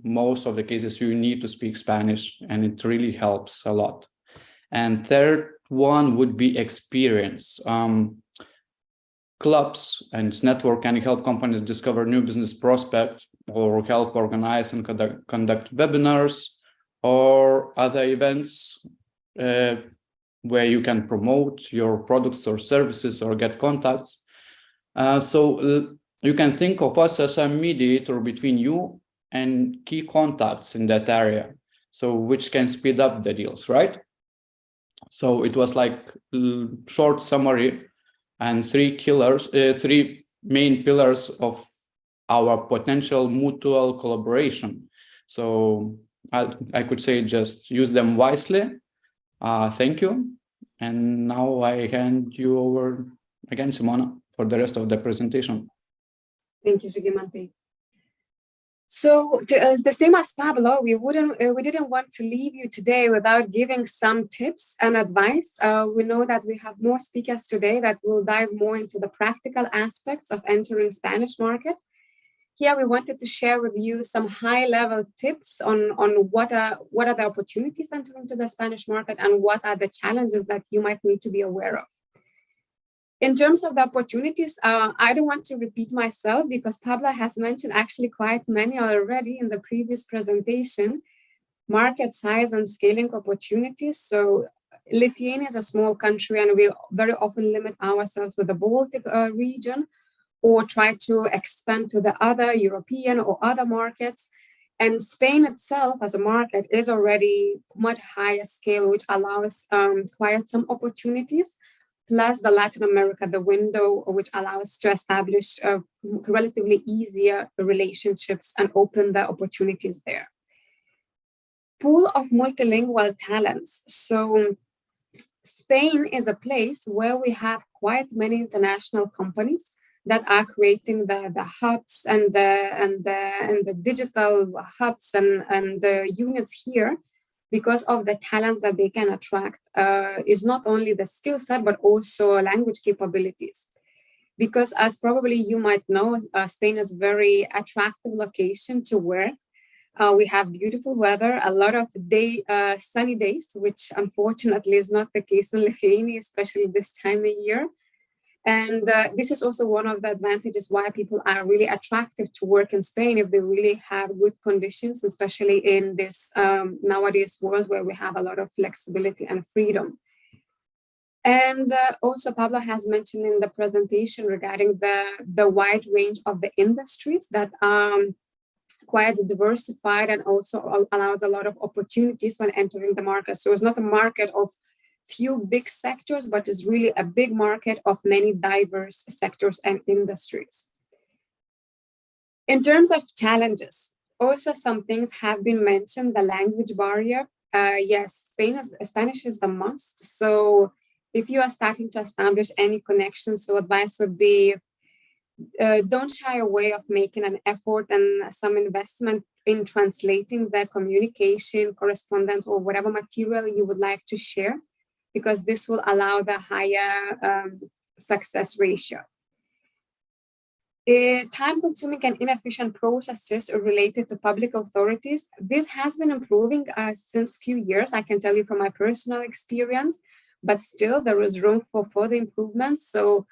most of the cases you need to speak Spanish, and it really helps a lot. And third one would be experience. Clubs and its network can help companies discover new business prospects or help organize and conduct webinars or other events where you can promote your products or services or get contacts. So you can think of us as a mediator between you and key contacts in that area, so which can speed up the deals, right? So it was like a short summary and 3 main pillars of our potential mutual collaboration. So I could say just use them wisely. Thank you. And now I hand you over again, Simona, for the rest of the presentation. Thank you, Žygimantai. So the same as Pablo, we didn't want to leave you today without giving some tips and advice. We know that we have more speakers today that will dive more into the practical aspects of entering Spanish market. Here we wanted to share with you some high-level tips on what are the opportunities entering to the Spanish market and what are the challenges that you might need to be aware of. In terms of the opportunities, I don't want to repeat myself because Pablo has mentioned actually quite many already in the previous presentation. Market size and scaling opportunities. So Lithuania is a small country and we very often limit ourselves with the Baltic region or try to expand to the other European or other markets. And Spain itself as a market is already much higher scale, which allows quite some opportunities, plus the Latin America, the window, which allows to establish relatively easier relationships and open the opportunities there. Pool of multilingual talents. So Spain is a place where we have quite many international companies that are creating the hubs and the digital hubs and the units here, because of the talent that they can attract is not only the skill set, but also language capabilities. Because as probably you might know, Spain is a very attractive location to work. We have beautiful weather, a lot of sunny days, which unfortunately is not the case in Lithuania, especially this time of year. And this is also one of the advantages why people are really attractive to work in Spain, if they really have good conditions, especially in this nowadays world where we have a lot of flexibility and freedom. And also Pablo has mentioned in the presentation regarding the wide range of the industries that quite diversified and also allows a lot of opportunities when entering the market. So it's not a market of few big sectors, but is really a big market of many diverse sectors and industries. In terms of challenges, also some things have been mentioned, the language barrier. Yes, Spanish is the must. So if you are starting to establish any connections, so advice would be, don't shy away of making an effort and some investment in translating the communication, correspondence, or whatever material you would like to share, because this will allow the higher success ratio. Time-consuming and inefficient processes related to public authorities. This has been improving since few years, I can tell you from my personal experience, but still there is room for further improvements. So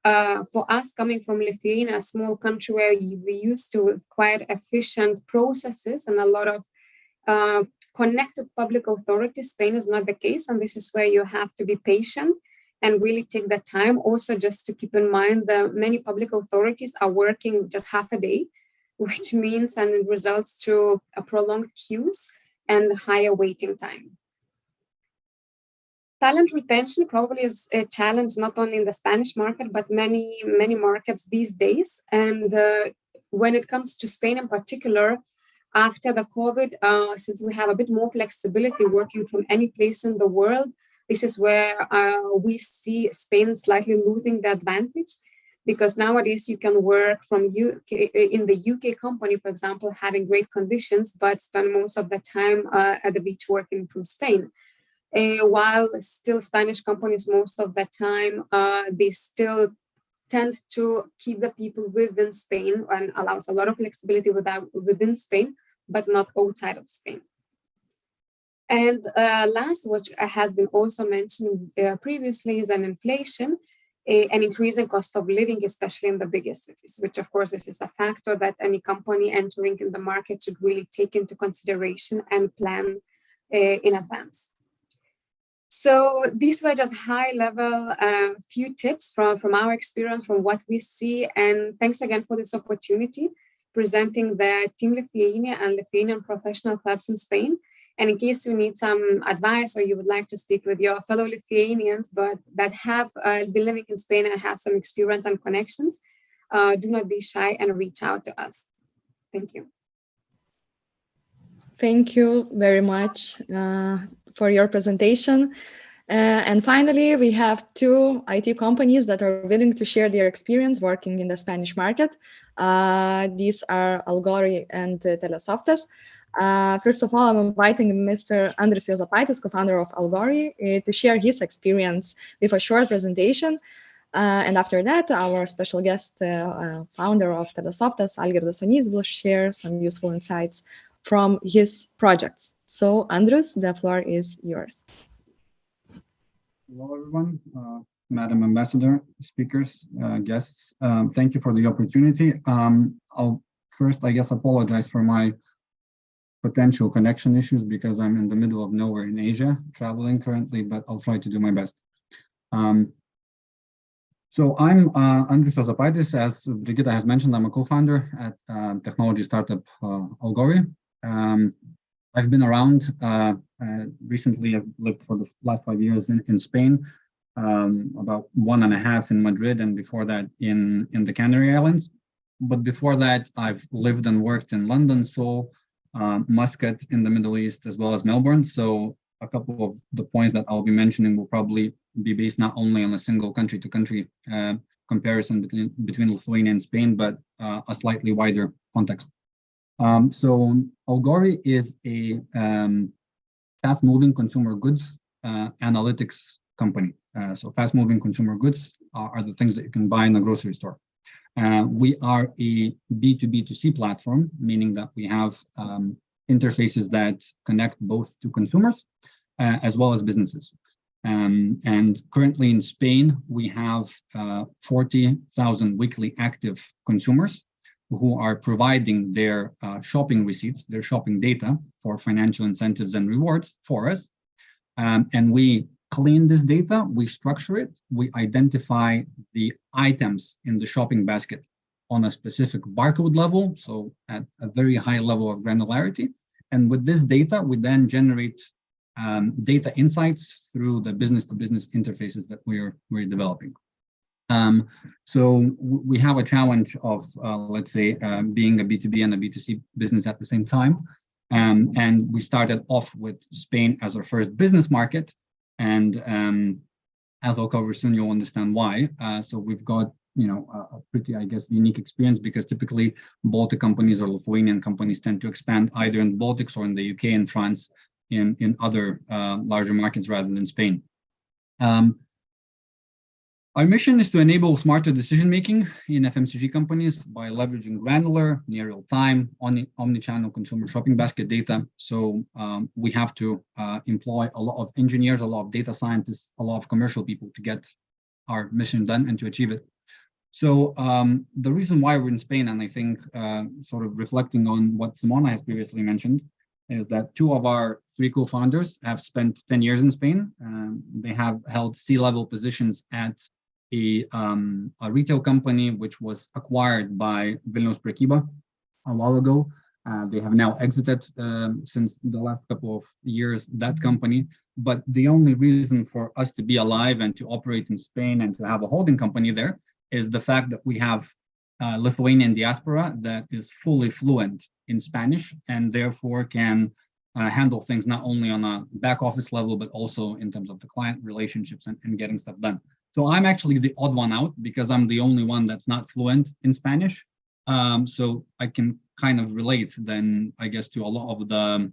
for us coming from Lithuania, a small country where we used to quite efficient processes and a lot of connected public authorities, Spain is not the case. And this is where you have to be patient and really take the time. Also, just to keep in mind that many public authorities are working just half a day, which means and it results to a prolonged queues and higher waiting time. Talent retention probably is a challenge not only in the Spanish market, but many markets these days. And when it comes to Spain in particular, after the COVID, since we have a bit more flexibility working from any place in the world, this is where we see Spain slightly losing the advantage, because nowadays you can work from in the UK company, for example, having great conditions, but spend most of the time at the beach working from Spain. While still Spanish companies, most of the time, they still tend to keep the people within Spain and allows a lot of flexibility within Spain, but not outside of Spain. And last, which has been also mentioned previously, is an inflation, an increasing cost of living, especially in the biggest cities, which of course this is a factor that any company entering in the market should really take into consideration and plan in advance. So these were just high-level few tips from our experience, from what we see. And thanks again for this opportunity, presenting the Team Lithuania and Lithuanian professional clubs in Spain. And in case you need some advice or you would like to speak with your fellow Lithuanians, but that have been living in Spain and have some experience and connections, do not be shy and reach out to us. Thank you. Thank you very much for your presentation. And finally, we have two IT companies that are willing to share their experience working in the Spanish market. These are Algori and Telesoftas. First of all, I'm inviting Mr. Andrius Juozapaitis, co-founder of Algori, to share his experience with a short presentation. And after that, our special guest, founder of Telesoftas, Algirdas Anys, will share some useful insights from his projects. So, Andrius, the floor is yours. Hello, everyone. Madam Ambassador, speakers, guests, thank you for the opportunity. I'll first, I guess, apologize for my potential connection issues because I'm in the middle of nowhere in Asia, traveling currently, but I'll try to do my best. So I'm Andrius Juozapaitis. As Brigita has mentioned, I'm a co-founder at technology startup Algori. I've been around. Recently, I've lived for the last 5 years in Spain, about 1.5 in Madrid, and before that in the Canary Islands. But before that, I've lived and worked in London, Seoul, Muscat in the Middle East, as well as Melbourne. So a couple of the points that I'll be mentioning will probably be based not only on a single country-to-country comparison between Lithuania and Spain, but a slightly wider context. So Algori is a fast-moving consumer goods analytics company. So fast-moving consumer goods are the things that you can buy in a grocery store. We are a B2B2C platform, meaning that we have interfaces that connect both to consumers as well as businesses. And currently in Spain, we have 40,000 weekly active consumers who are providing their shopping receipts, their shopping data for financial incentives and rewards for us. And we clean this data, we structure it, we identify the items in the shopping basket on a specific barcode level, so at a very high level of granularity. And with this data, we then generate data insights through the business-to-business interfaces that we're developing. So we have a challenge of, let's say, being a B2B and a B2C business at the same time. And we started off with Spain as our first business market. And as I'll cover soon, you'll understand why. So we've got, a pretty, I guess, unique experience, because typically Baltic companies or Lithuanian companies tend to expand either in the Baltics or in the UK and France in other larger markets rather than Spain. Our mission is to enable smarter decision-making in FMCG companies by leveraging granular, near real-time, omni-channel consumer shopping basket data. So we have to employ a lot of engineers, a lot of data scientists, a lot of commercial people to get our mission done and to achieve it. So the reason why we're in Spain, and I think sort of reflecting on what Simona has previously mentioned, is that 2 of our 3 co-founders have spent 10 years in Spain. They have held C-level positions at a retail company which was acquired by Vilniaus Prekyba a while ago. They have now exited since the last couple of years, that company. But the only reason for us to be alive and to operate in Spain and to have a holding company there is the fact that we have Lithuanian diaspora that is fully fluent in Spanish and therefore can handle things not only on a back office level, but also in terms of the client relationships and getting stuff done. So I'm actually the odd one out because I'm the only one that's not fluent in Spanish. So I can kind of relate then, I guess, to a lot of the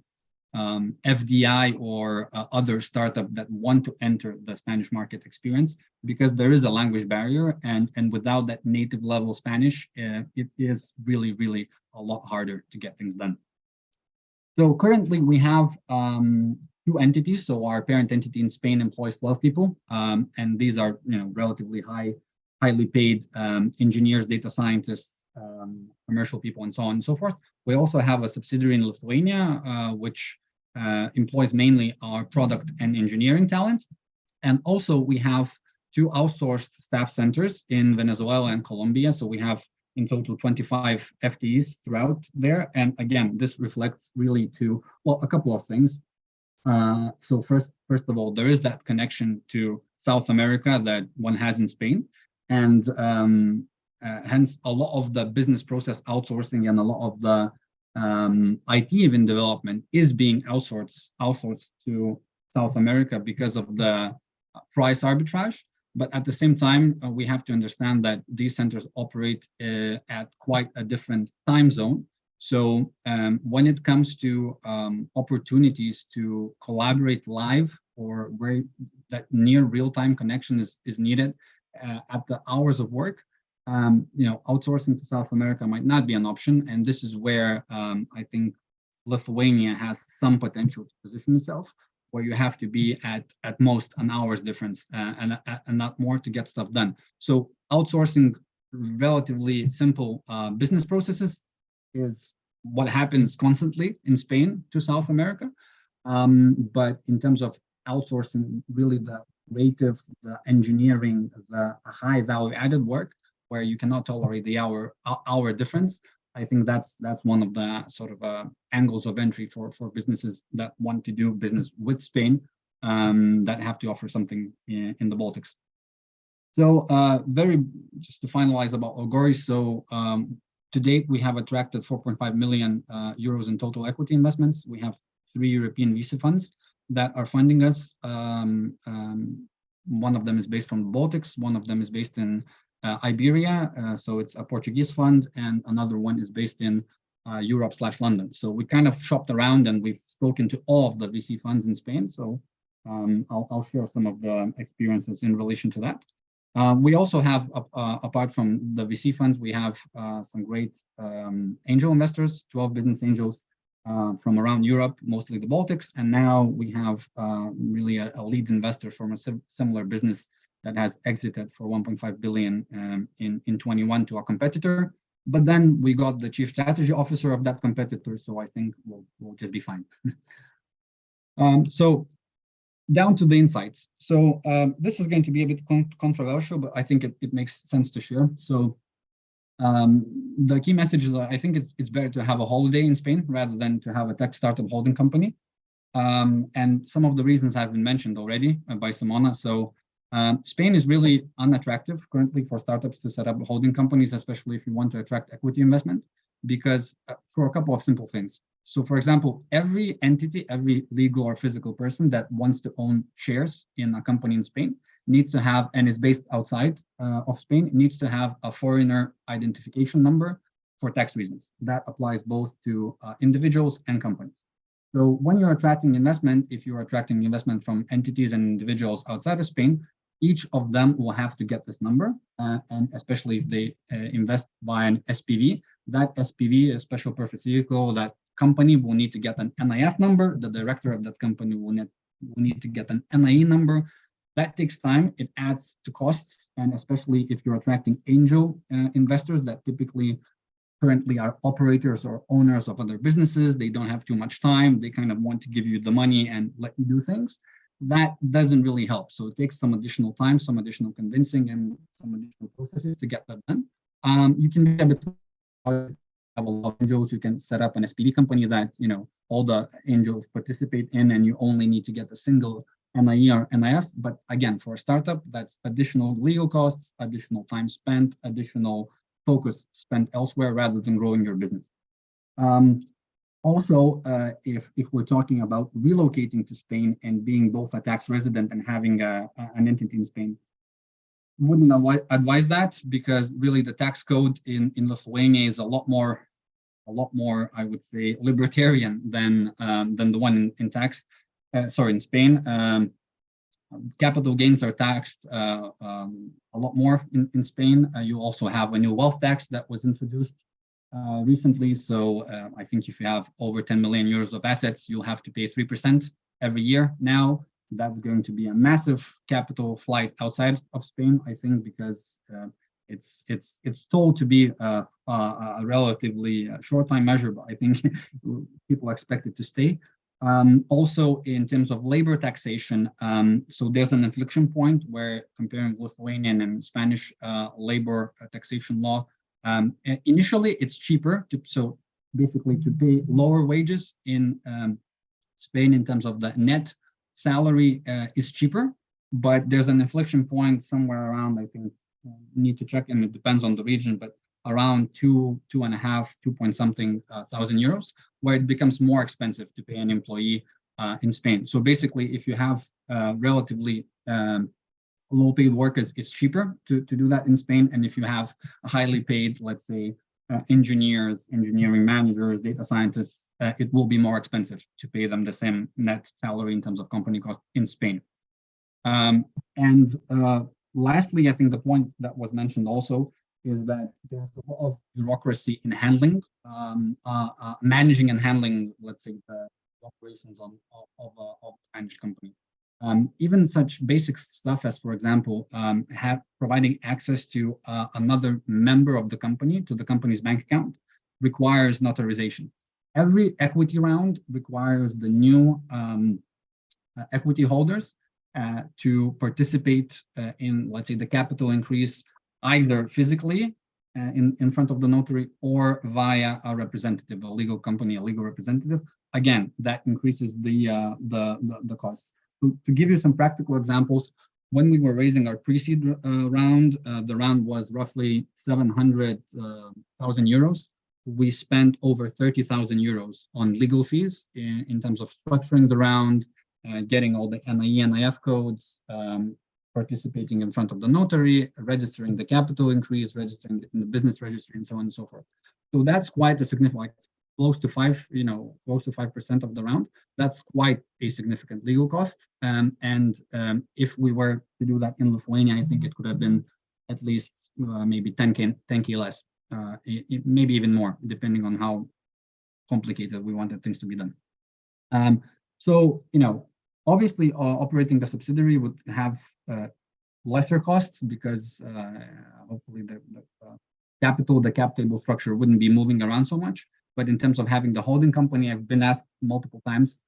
FDI or other startup that want to enter the Spanish market experience, because there is a language barrier, and without that native level Spanish, it is really, really a lot harder to get things done. So currently we have 2 entities. So our parent entity in Spain employs 12 people, and these are relatively highly paid engineers, data scientists, commercial people, and so on and so forth. We also have a subsidiary in Lithuania, which employs mainly our product and engineering talent. And also we have 2 outsourced staff centers in Venezuela and Colombia. So we have in total 25 FTEs throughout there. And again, this reflects really to, well, a couple of things. So first of all, there is that connection to South America that one has in Spain. And hence a lot of the business process outsourcing and a lot of the IT even development is being outsourced to South America because of the price arbitrage. But at the same time, we have to understand that these centers operate at quite a different time zone. So when it comes to opportunities to collaborate live or where that near real-time connection is needed at the hours of work, outsourcing to South America might not be an option. And this is where I think Lithuania has some potential to position itself, where you have to be at most an hour's difference and not more to get stuff done. So outsourcing relatively simple business processes is what happens constantly in Spain to South America. But in terms of outsourcing really the creative, the engineering, the high value added work, where you cannot tolerate the hour difference, I think that's one of the sort of angles of entry for businesses that want to do business with Spain, that have to offer something in the Baltics. So just to finalize about Ogori, so to date, we have attracted 4.5 million euros in total equity investments. We have 3 European VC funds that are funding us. One of them is based from the Baltics, one of them is based in Iberia, so it's a Portuguese fund, and another one is based in Europe/London. So we kind of shopped around and we've spoken to all of the VC funds in Spain. So I'll share some of the experiences in relation to that. We also have, apart from the VC funds, we have some great angel investors, 12 business angels from around Europe, mostly the Baltics. And now we have really a lead investor from a similar business that has exited for 1.5 billion in 21 to a competitor. But then we got the chief strategy officer of that competitor, so I think we'll just be fine. So down to the insights. So this is going to be a bit controversial, but I think it makes sense to share. So the key message is I think it's better to have a holiday in Spain rather than to have a tech startup holding company. And some of the reasons have been mentioned already by Simona. So Spain is really unattractive currently for startups to set up holding companies, especially if you want to attract equity investment, because for a couple of simple things. So for example, every entity, every legal or physical person that wants to own shares in a company in Spain needs to have, and is based outside of Spain, needs to have a foreigner identification number for tax reasons. That applies both to individuals and companies. So when you're attracting investment, if you're attracting investment from entities and individuals outside of Spain, each of them will have to get this number, and especially if they invest via an SPV, that SPV, a special purpose vehicle, that company will need to get an NIF number, the director of that company will need to get an NIE number. That takes time, it adds to costs, and especially if you're attracting angel investors that typically currently are operators or owners of other businesses, they don't have too much time, they kind of want to give you the money and let you do things. That doesn't really help. So it takes some additional time, some additional convincing, and some additional processes to get that done. You can be a bit have a lot of angels. You can set up an SPV company that all the angels participate in, and you only need to get a single NIE or NIF. But again, for a startup, that's additional legal costs, additional time spent, additional focus spent elsewhere rather than growing your business. Also, if we're talking about relocating to Spain and being both a tax resident and having an entity in Spain, wouldn't advise that, because really the tax code in Lithuania is a lot more, I would say, libertarian than the one in Spain. Capital gains are taxed a lot more in Spain. You also have a new wealth tax that was introduced recently. So I think if you have over 10 million euros of assets, you'll have to pay 3% every year now. That's going to be a massive capital flight outside of Spain, I think, because it's told to be a relatively short time measure, but I think people expect it to stay. Also, in terms of labor taxation, so there's an inflection point where comparing Lithuanian and Spanish labor taxation law, initially it's cheaper so basically to pay lower wages in Spain in terms of the net salary is cheaper, but there's an inflection point somewhere around, I think, need to check, and it depends on the region, but around 2.5 point something thousand euros, where it becomes more expensive to pay an employee in Spain. So basically, if you have relatively low paid workers, it's cheaper to do that in Spain. And if you have a highly paid, let's say, engineers, engineering managers, data scientists, it will be more expensive to pay them the same net salary in terms of company cost in Spain. And lastly, I think the point that was mentioned also is that there's a lot of bureaucracy in handling, managing and handling, let's say, the operations of a Spanish company. Even such basic stuff as, for example, providing access to another member of the company to the company's bank account requires notarization. Every equity round requires the new equity holders to participate in, let's say, the capital increase, either physically in front of the notary or via a representative, a legal company, a legal representative. Again, that increases the costs. To give you some practical examples, when we were raising our pre-seed round, the round was roughly 700,000 euros. We spent over 30,000 euros on legal fees in terms of structuring the round, getting all the NIE, NIF codes, participating in front of the notary, registering the capital increase, registering it in the business registry, and so on and so forth. So that's quite a significant, like close to 5% of the round. That's quite a significant legal cost. If we were to do that in Lithuania, I think it could have been at least maybe 10K less, maybe even more, depending on how complicated we wanted things to be done. So, obviously, operating the subsidiary would have lesser costs because hopefully the cap table structure wouldn't be moving around so much. But in terms of having the holding company, I've been asked multiple times,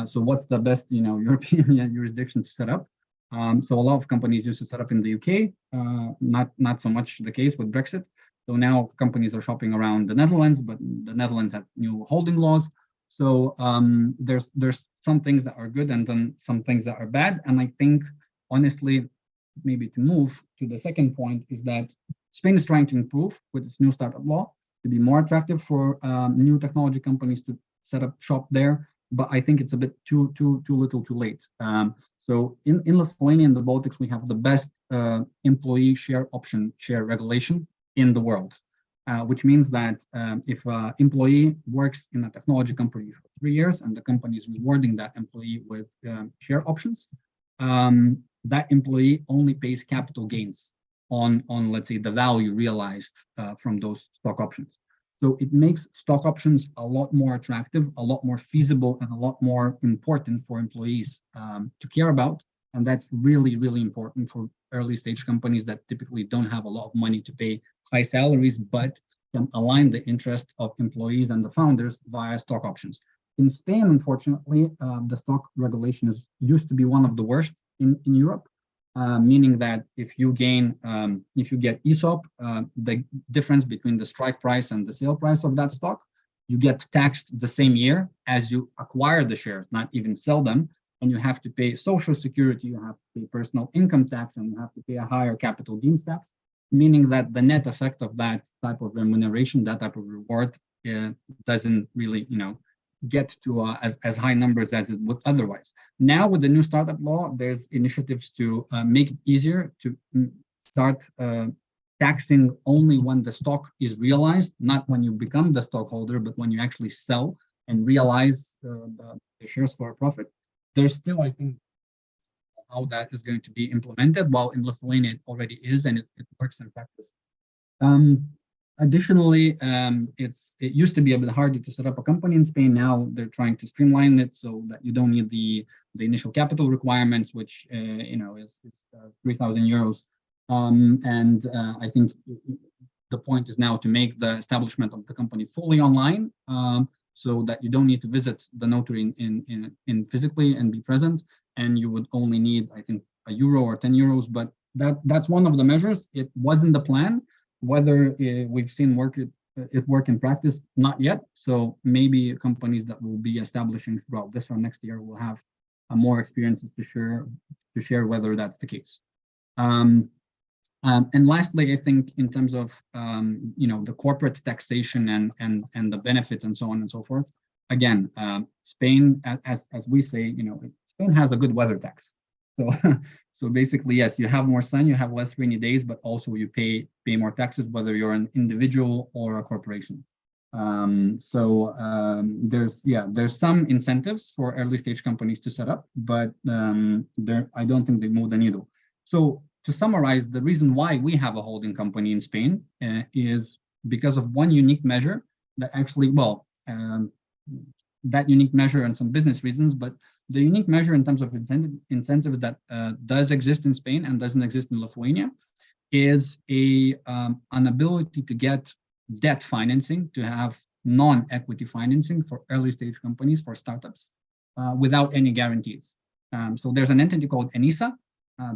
so what's the best, European jurisdiction to set up? So a lot of companies used to set up in the UK, not so much the case with Brexit. So now companies are shopping around the Netherlands, but the Netherlands have new holding laws. So there's some things that are good and then some things that are bad. And I think, honestly, maybe to move to the second point is that Spain is trying to improve with its new startup law to be more attractive for new technology companies to set up shop there. But I think it's a bit too little too late. So in Lithuania and the Baltics, we have the best employee share option share regulation in the world. Which means that if an employee works in a technology company for 3 years and the company is rewarding that employee with share options, that employee only pays capital gains on let's say, the value realized from those stock options. So it makes stock options a lot more attractive, a lot more feasible, and a lot more important for employees to care about. And that's really, really important for early stage companies that typically don't have a lot of money to pay high salaries, but can align the interest of employees and the founders via stock options. In Spain, unfortunately, the stock regulation used to be one of the worst in Europe, meaning that if you get ESOP, the difference between the strike price and the sale price of that stock, you get taxed the same year as you acquire the shares, not even sell them. And you have to pay social security, you have to pay personal income tax, and you have to pay a higher capital gains tax, meaning that the net effect of that type of remuneration, that type of reward, doesn't really, get to as high numbers as it would otherwise. Now, with the new startup law, there's initiatives to make it easier to start taxing only when the stock is realized, not when you become the stockholder, but when you actually sell and realize the shares for a profit. There's still, I think, how that is going to be implemented, while in Lithuania it already is, and it works in practice. Additionally, it used to be a bit harder to set up a company in Spain. Now they're trying to streamline it so that you don't need the initial capital requirements, which is 3,000 euros. I think the point is now to make the establishment of the company fully online, so that you don't need to visit the notary in physically and be present, and you would only need, I think, €1 or 10 euros. But that's one of the measures. It wasn't the plan. Whether we've seen it work in practice, not yet. So maybe companies that will be establishing throughout this or next year will have more experiences to share whether that's the case. And lastly, I think in terms of the corporate taxation and the benefits and so on and so forth. Again, Spain, as we say, Spain has a good weather tax. So basically, yes, you have more sun, you have less rainy days, but also you pay more taxes, whether you're an individual or a corporation. There's some incentives for early stage companies to set up, but I don't think they move the needle. So to summarize, the reason why we have a holding company in Spain is because of one unique measure that actually, that unique measure and some business reasons, but the unique measure in terms of incentives that does exist in Spain and doesn't exist in Lithuania is an ability to get debt financing, to have non-equity financing for early stage companies, for startups, without any guarantees. So there's an entity called ENISA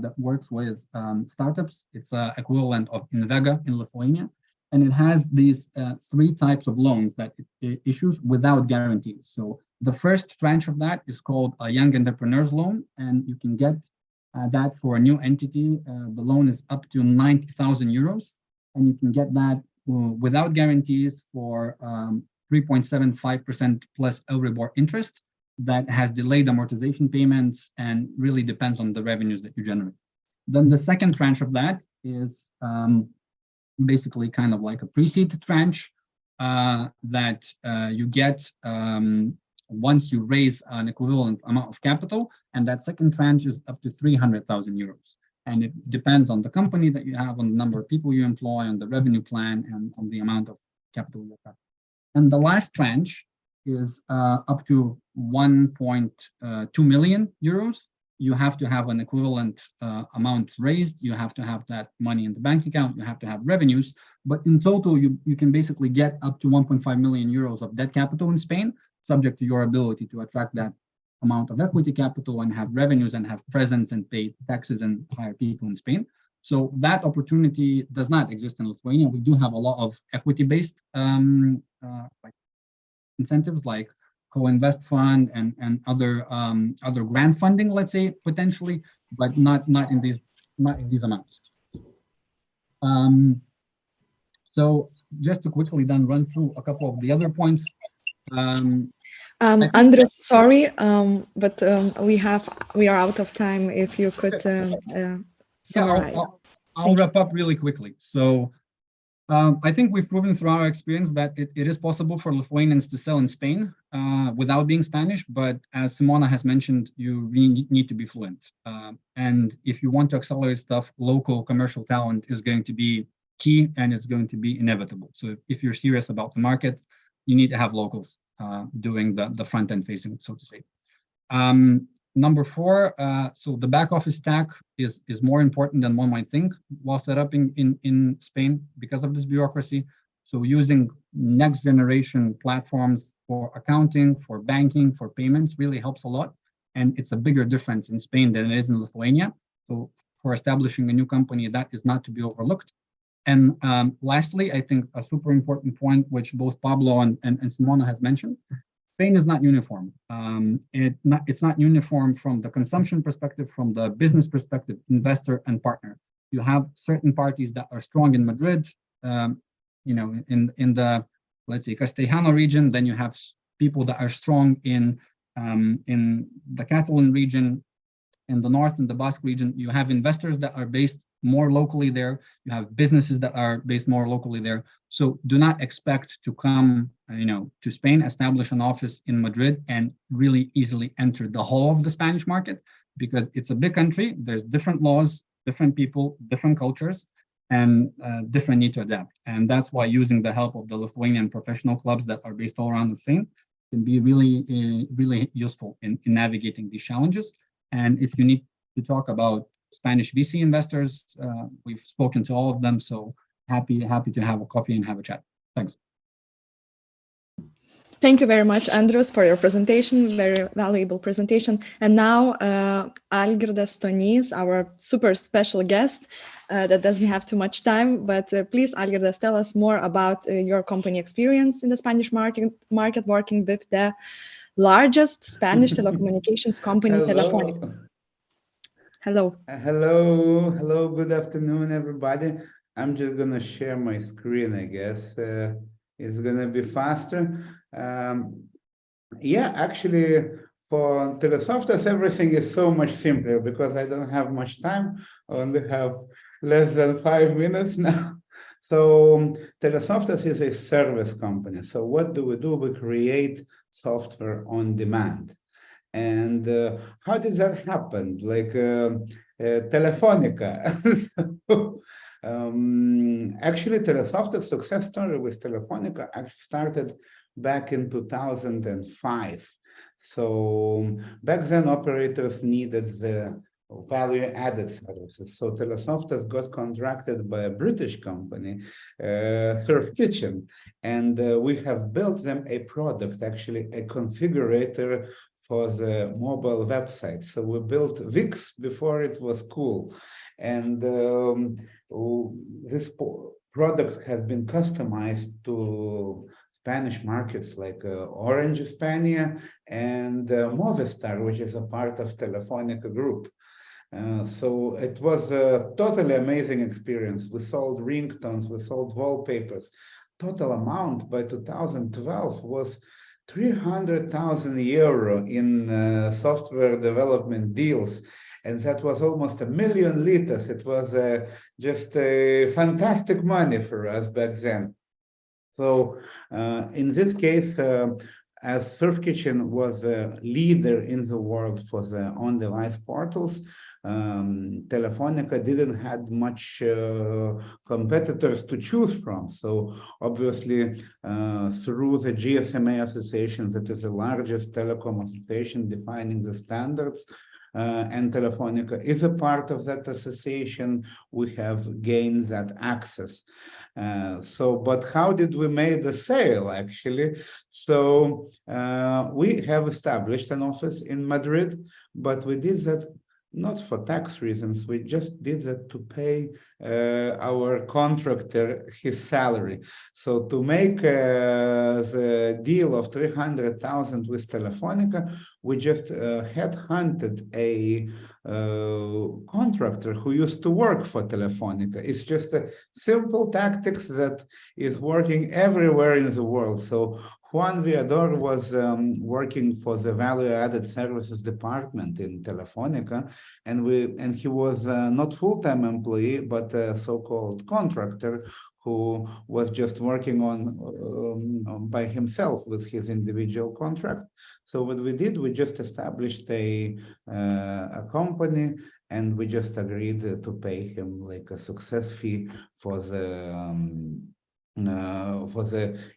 that works with startups. It's equivalent of Invega in Lithuania. And it has these three types of loans that it issues without guarantees. So the first tranche of that is called a young entrepreneurs loan, and you can get that for a new entity. The loan is up to 90,000 euros, and you can get that without guarantees for 3.75% plus Euribor interest that has delayed amortization payments and really depends on the revenues that you generate. Then the second tranche of that is basically kind of like a pre-seed tranche that you get once you raise an equivalent amount of capital, and that second tranche is up to 300,000 euros. And it depends on the company that you have, on the number of people you employ, on the revenue plan, and on the amount of capital you have. And the last tranche is up to 1.2 million euros. You have to have an equivalent amount raised. You have to have that money in the bank account. You have to have revenues. But in total, you can basically get up to 1.5 million euros of debt capital in Spain, subject to your ability to attract that amount of equity capital and have revenues and have presence and pay taxes and hire people in Spain. So that opportunity does not exist in Lithuania. We do have a lot of equity-based like incentives, like co-invest fund and other grant funding, let's say, potentially, but not in these amounts. So just to quickly then run through a couple of the other points. Andres, sorry, but we are out of time. If you could summarize. Yeah, I'll wrap up really quickly. So I think we've proven through our experience that it is possible for Lithuanians to sell in Spain without being Spanish, but as Simona has mentioned, you really need to be fluent. And if you want to accelerate stuff, local commercial talent is going to be key and it's going to be inevitable. So if you're serious about the market, you need to have locals doing the front end facing, so to say. Number four, so the back office stack is more important than one might think while set up in Spain because of this bureaucracy. So using next generation platforms for accounting, for banking, for payments really helps a lot. And it's a bigger difference in Spain than it is in Lithuania. So for establishing a new company, that is not to be overlooked. And lastly, I think a super important point, which both Pablo and Simona has mentioned, Spain is not uniform. It's not uniform from the consumption perspective, from the business perspective, investor and partner. You have certain parties that are strong in Madrid, you know, in the, let's say, Castellano region. Then you have people that are strong in the Catalan region, in the north, in the Basque region. You have investors that are based more locally there. You have businesses that are based more locally there. So do not expect to come, you know, to Spain, establish an office in Madrid and really easily enter the whole of the Spanish market, because it's a big country. There's different laws, different people, different cultures, and different need to adapt. And that's why using the help of the Lithuanian professional clubs that are based all around Spain can be really, really useful in navigating these challenges. And if you need to talk about Spanish VC investors, we've spoken to all of them, so happy to have a coffee and have a chat. Thanks. Thank you very much, Andrius, for your presentation, very valuable presentation. And now Algirdas Stonys, our super special guest that doesn't have too much time, but please, Algirdas, tell us more about your company experience in the Spanish market working with the largest Spanish telecommunications company, Telefónica. Hello. Hello, good afternoon, everybody. I'm just gonna share my screen, I guess. It's gonna be faster. Yeah, actually, for Telesoftas, everything is so much simpler because I don't have much time. I only have less than 5 minutes now. So Telesoftas is a service company. So what do? We create software on demand. And how did that happen? Like Telefonica. Actually, Telesofta's success story with Telefonica actually started back in 2005. So back then, operators needed the value-added services. So Telesoftas got contracted by a British company, Surf Kitchen, and we have built them a product, actually a configurator for the mobile website. So we built Wix before it was cool. And this product has been customized to Spanish markets like Orange Hispania and Movistar, which is a part of Telefonica Group. So it was a totally amazing experience. We sold ringtones, we sold wallpapers. Total amount by 2012 was 300,000 euro in software development deals. And that was almost 1 million liters. It was just fantastic money for us back then. So in this case, as Surf Kitchen was a leader in the world for the on-device portals, Telefonica didn't have much competitors to choose from. So obviously, through the GSMA Association, that is the largest telecom association defining the standards, and Telefonica is a part of that association, we have gained that access. But how did we make the sale, actually? So we have established an office in Madrid, but we did that not for tax reasons. We just did that to pay our contractor his salary. So to make the deal of 300,000 with Telefonica, we just headhunted a contractor who used to work for Telefonica. It's just a simple tactics that is working everywhere in the world. So Juan Viador was working for the value-added services department in Telefonica, and he was not full-time employee, but a so-called contractor who was just working on by himself with his individual contract. So what we did, we just established a company, and we just agreed to pay him like a success fee for the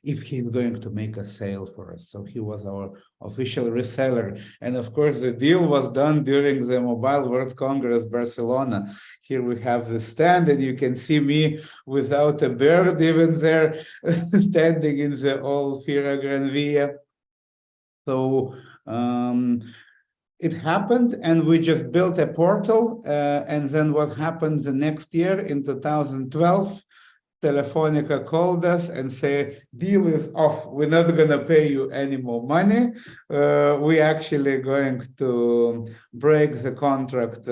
if he's going to make a sale for us. So he was our official reseller. And of course, the deal was done during the Mobile World Congress Barcelona. Here we have the stand, and you can see me without a beard even there, standing in the old Fira Gran Via. So it happened, and we just built a portal. And then what happened the next year in 2012, Telefonica called us and say, deal is off. We're not going to pay you any more money. We're actually going to break the contract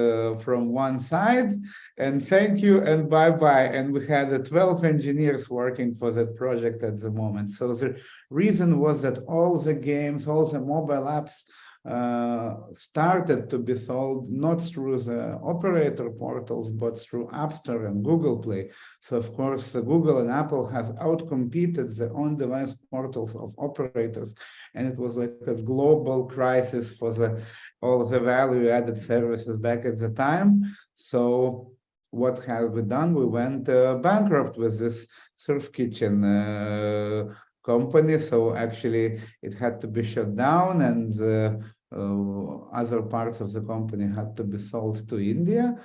from one side, and thank you and bye-bye. And we had 12 engineers working for that project at the moment. So the reason was that all the games, all the mobile apps started to be sold not through the operator portals, but through App Store and Google Play. So of course, Google and Apple have outcompeted the on-device portals of operators, and it was like a global crisis for all the value-added services back at the time. So what have we done? We went bankrupt with this Surf Kitchen company. So actually it had to be shut down, and other parts of the company had to be sold to India.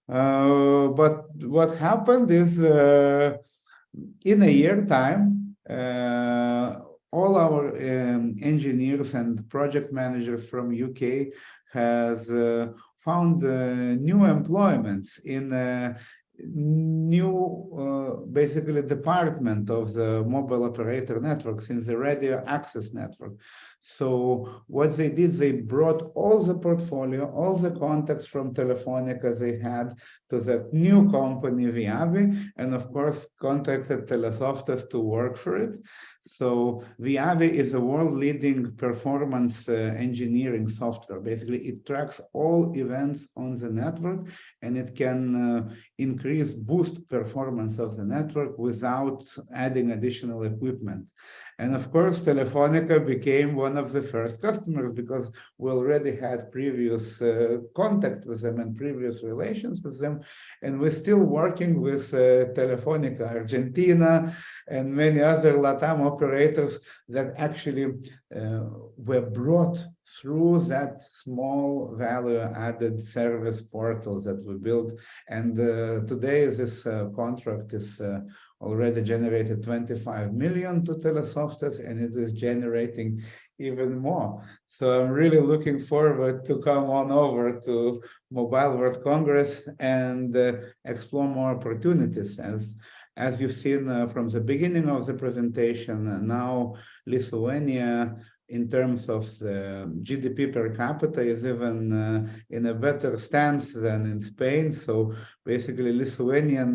But what happened is in a year time, all our engineers and project managers from UK has found new employments in new basically department of the mobile operator networks in the radio access network. So what they did, they brought all the portfolio, all the contacts from Telefonica they had to that new company, Viavi, and of course contacted Telesoftas to work for it. So Viavi is a world-leading performance engineering software. Basically, it tracks all events on the network, and it can boost performance of the network without adding additional equipment. And of course, Telefonica became one of the first customers because we already had previous contact with them and previous relations with them. And we're still working with Telefonica Argentina and many other LATAM operators that actually were brought through that small value-added service portal that we built. And today this contract is already generated 25 million to Telesoftas, and it is generating even more. So I'm really looking forward to come on over to Mobile World Congress and explore more opportunities. as you've seen from the beginning of the presentation, now Lithuania, in terms of the GDP per capita, is even in a better stance than in Spain. So basically, Lithuanian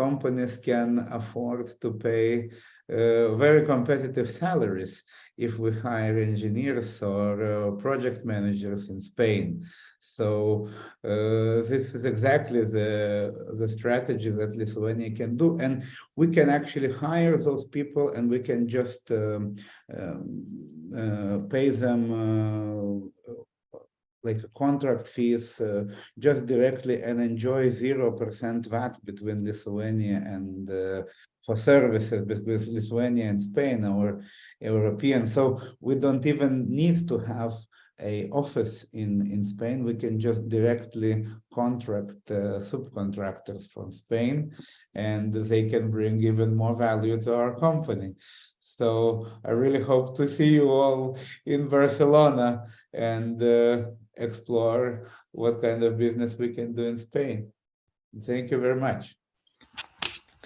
companies can afford to pay very competitive salaries if we hire engineers or project managers in Spain. So this is exactly the strategy that Lithuania can do. And we can actually hire those people, and we can just pay them like contract fees just directly and enjoy 0% VAT between Lithuania and for services with Lithuania and Spain or European. So we don't even need to have an office in Spain. We can just directly contract subcontractors from Spain, and they can bring even more value to our company. So I really hope to see you all in Barcelona and explore what kind of business we can do in Spain. Thank you very much.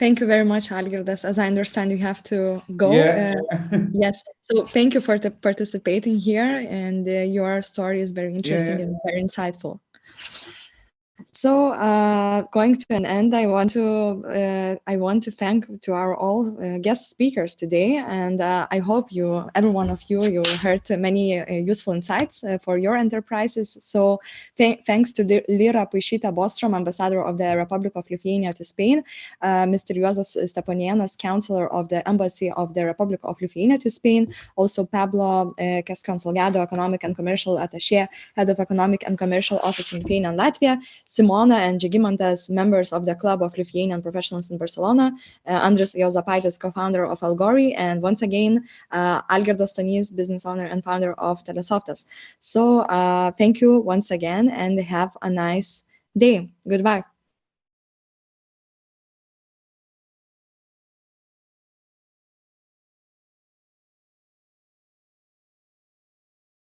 Thank you very much, Algirdas. As I understand, you have to go. Yeah. Yes. So thank you for participating here, and your story is very interesting and very insightful. So going to an end, I want to thank to our all guest speakers today, and I hope every one of you heard many useful insights for your enterprises. So thanks to Lira Puišytė Bostrom, Ambassador of the Republic of Lithuania to Spain, Mr. Juozas Steponėnas, Counselor of the Embassy of the Republic of Lithuania to Spain, also Pablo Casconsalgado, Economic and Commercial Attaché, Head of Economic and Commercial Office in Lithuania and Latvia, Simona and Žygimantas, members of the Club of Lithuanian Professionals in Barcelona, Andris Juozapaitis, co-founder of Algori, and once again, Algirdas Stonys, business owner and founder of Telesoftas. So thank you once again, and have a nice day. Goodbye.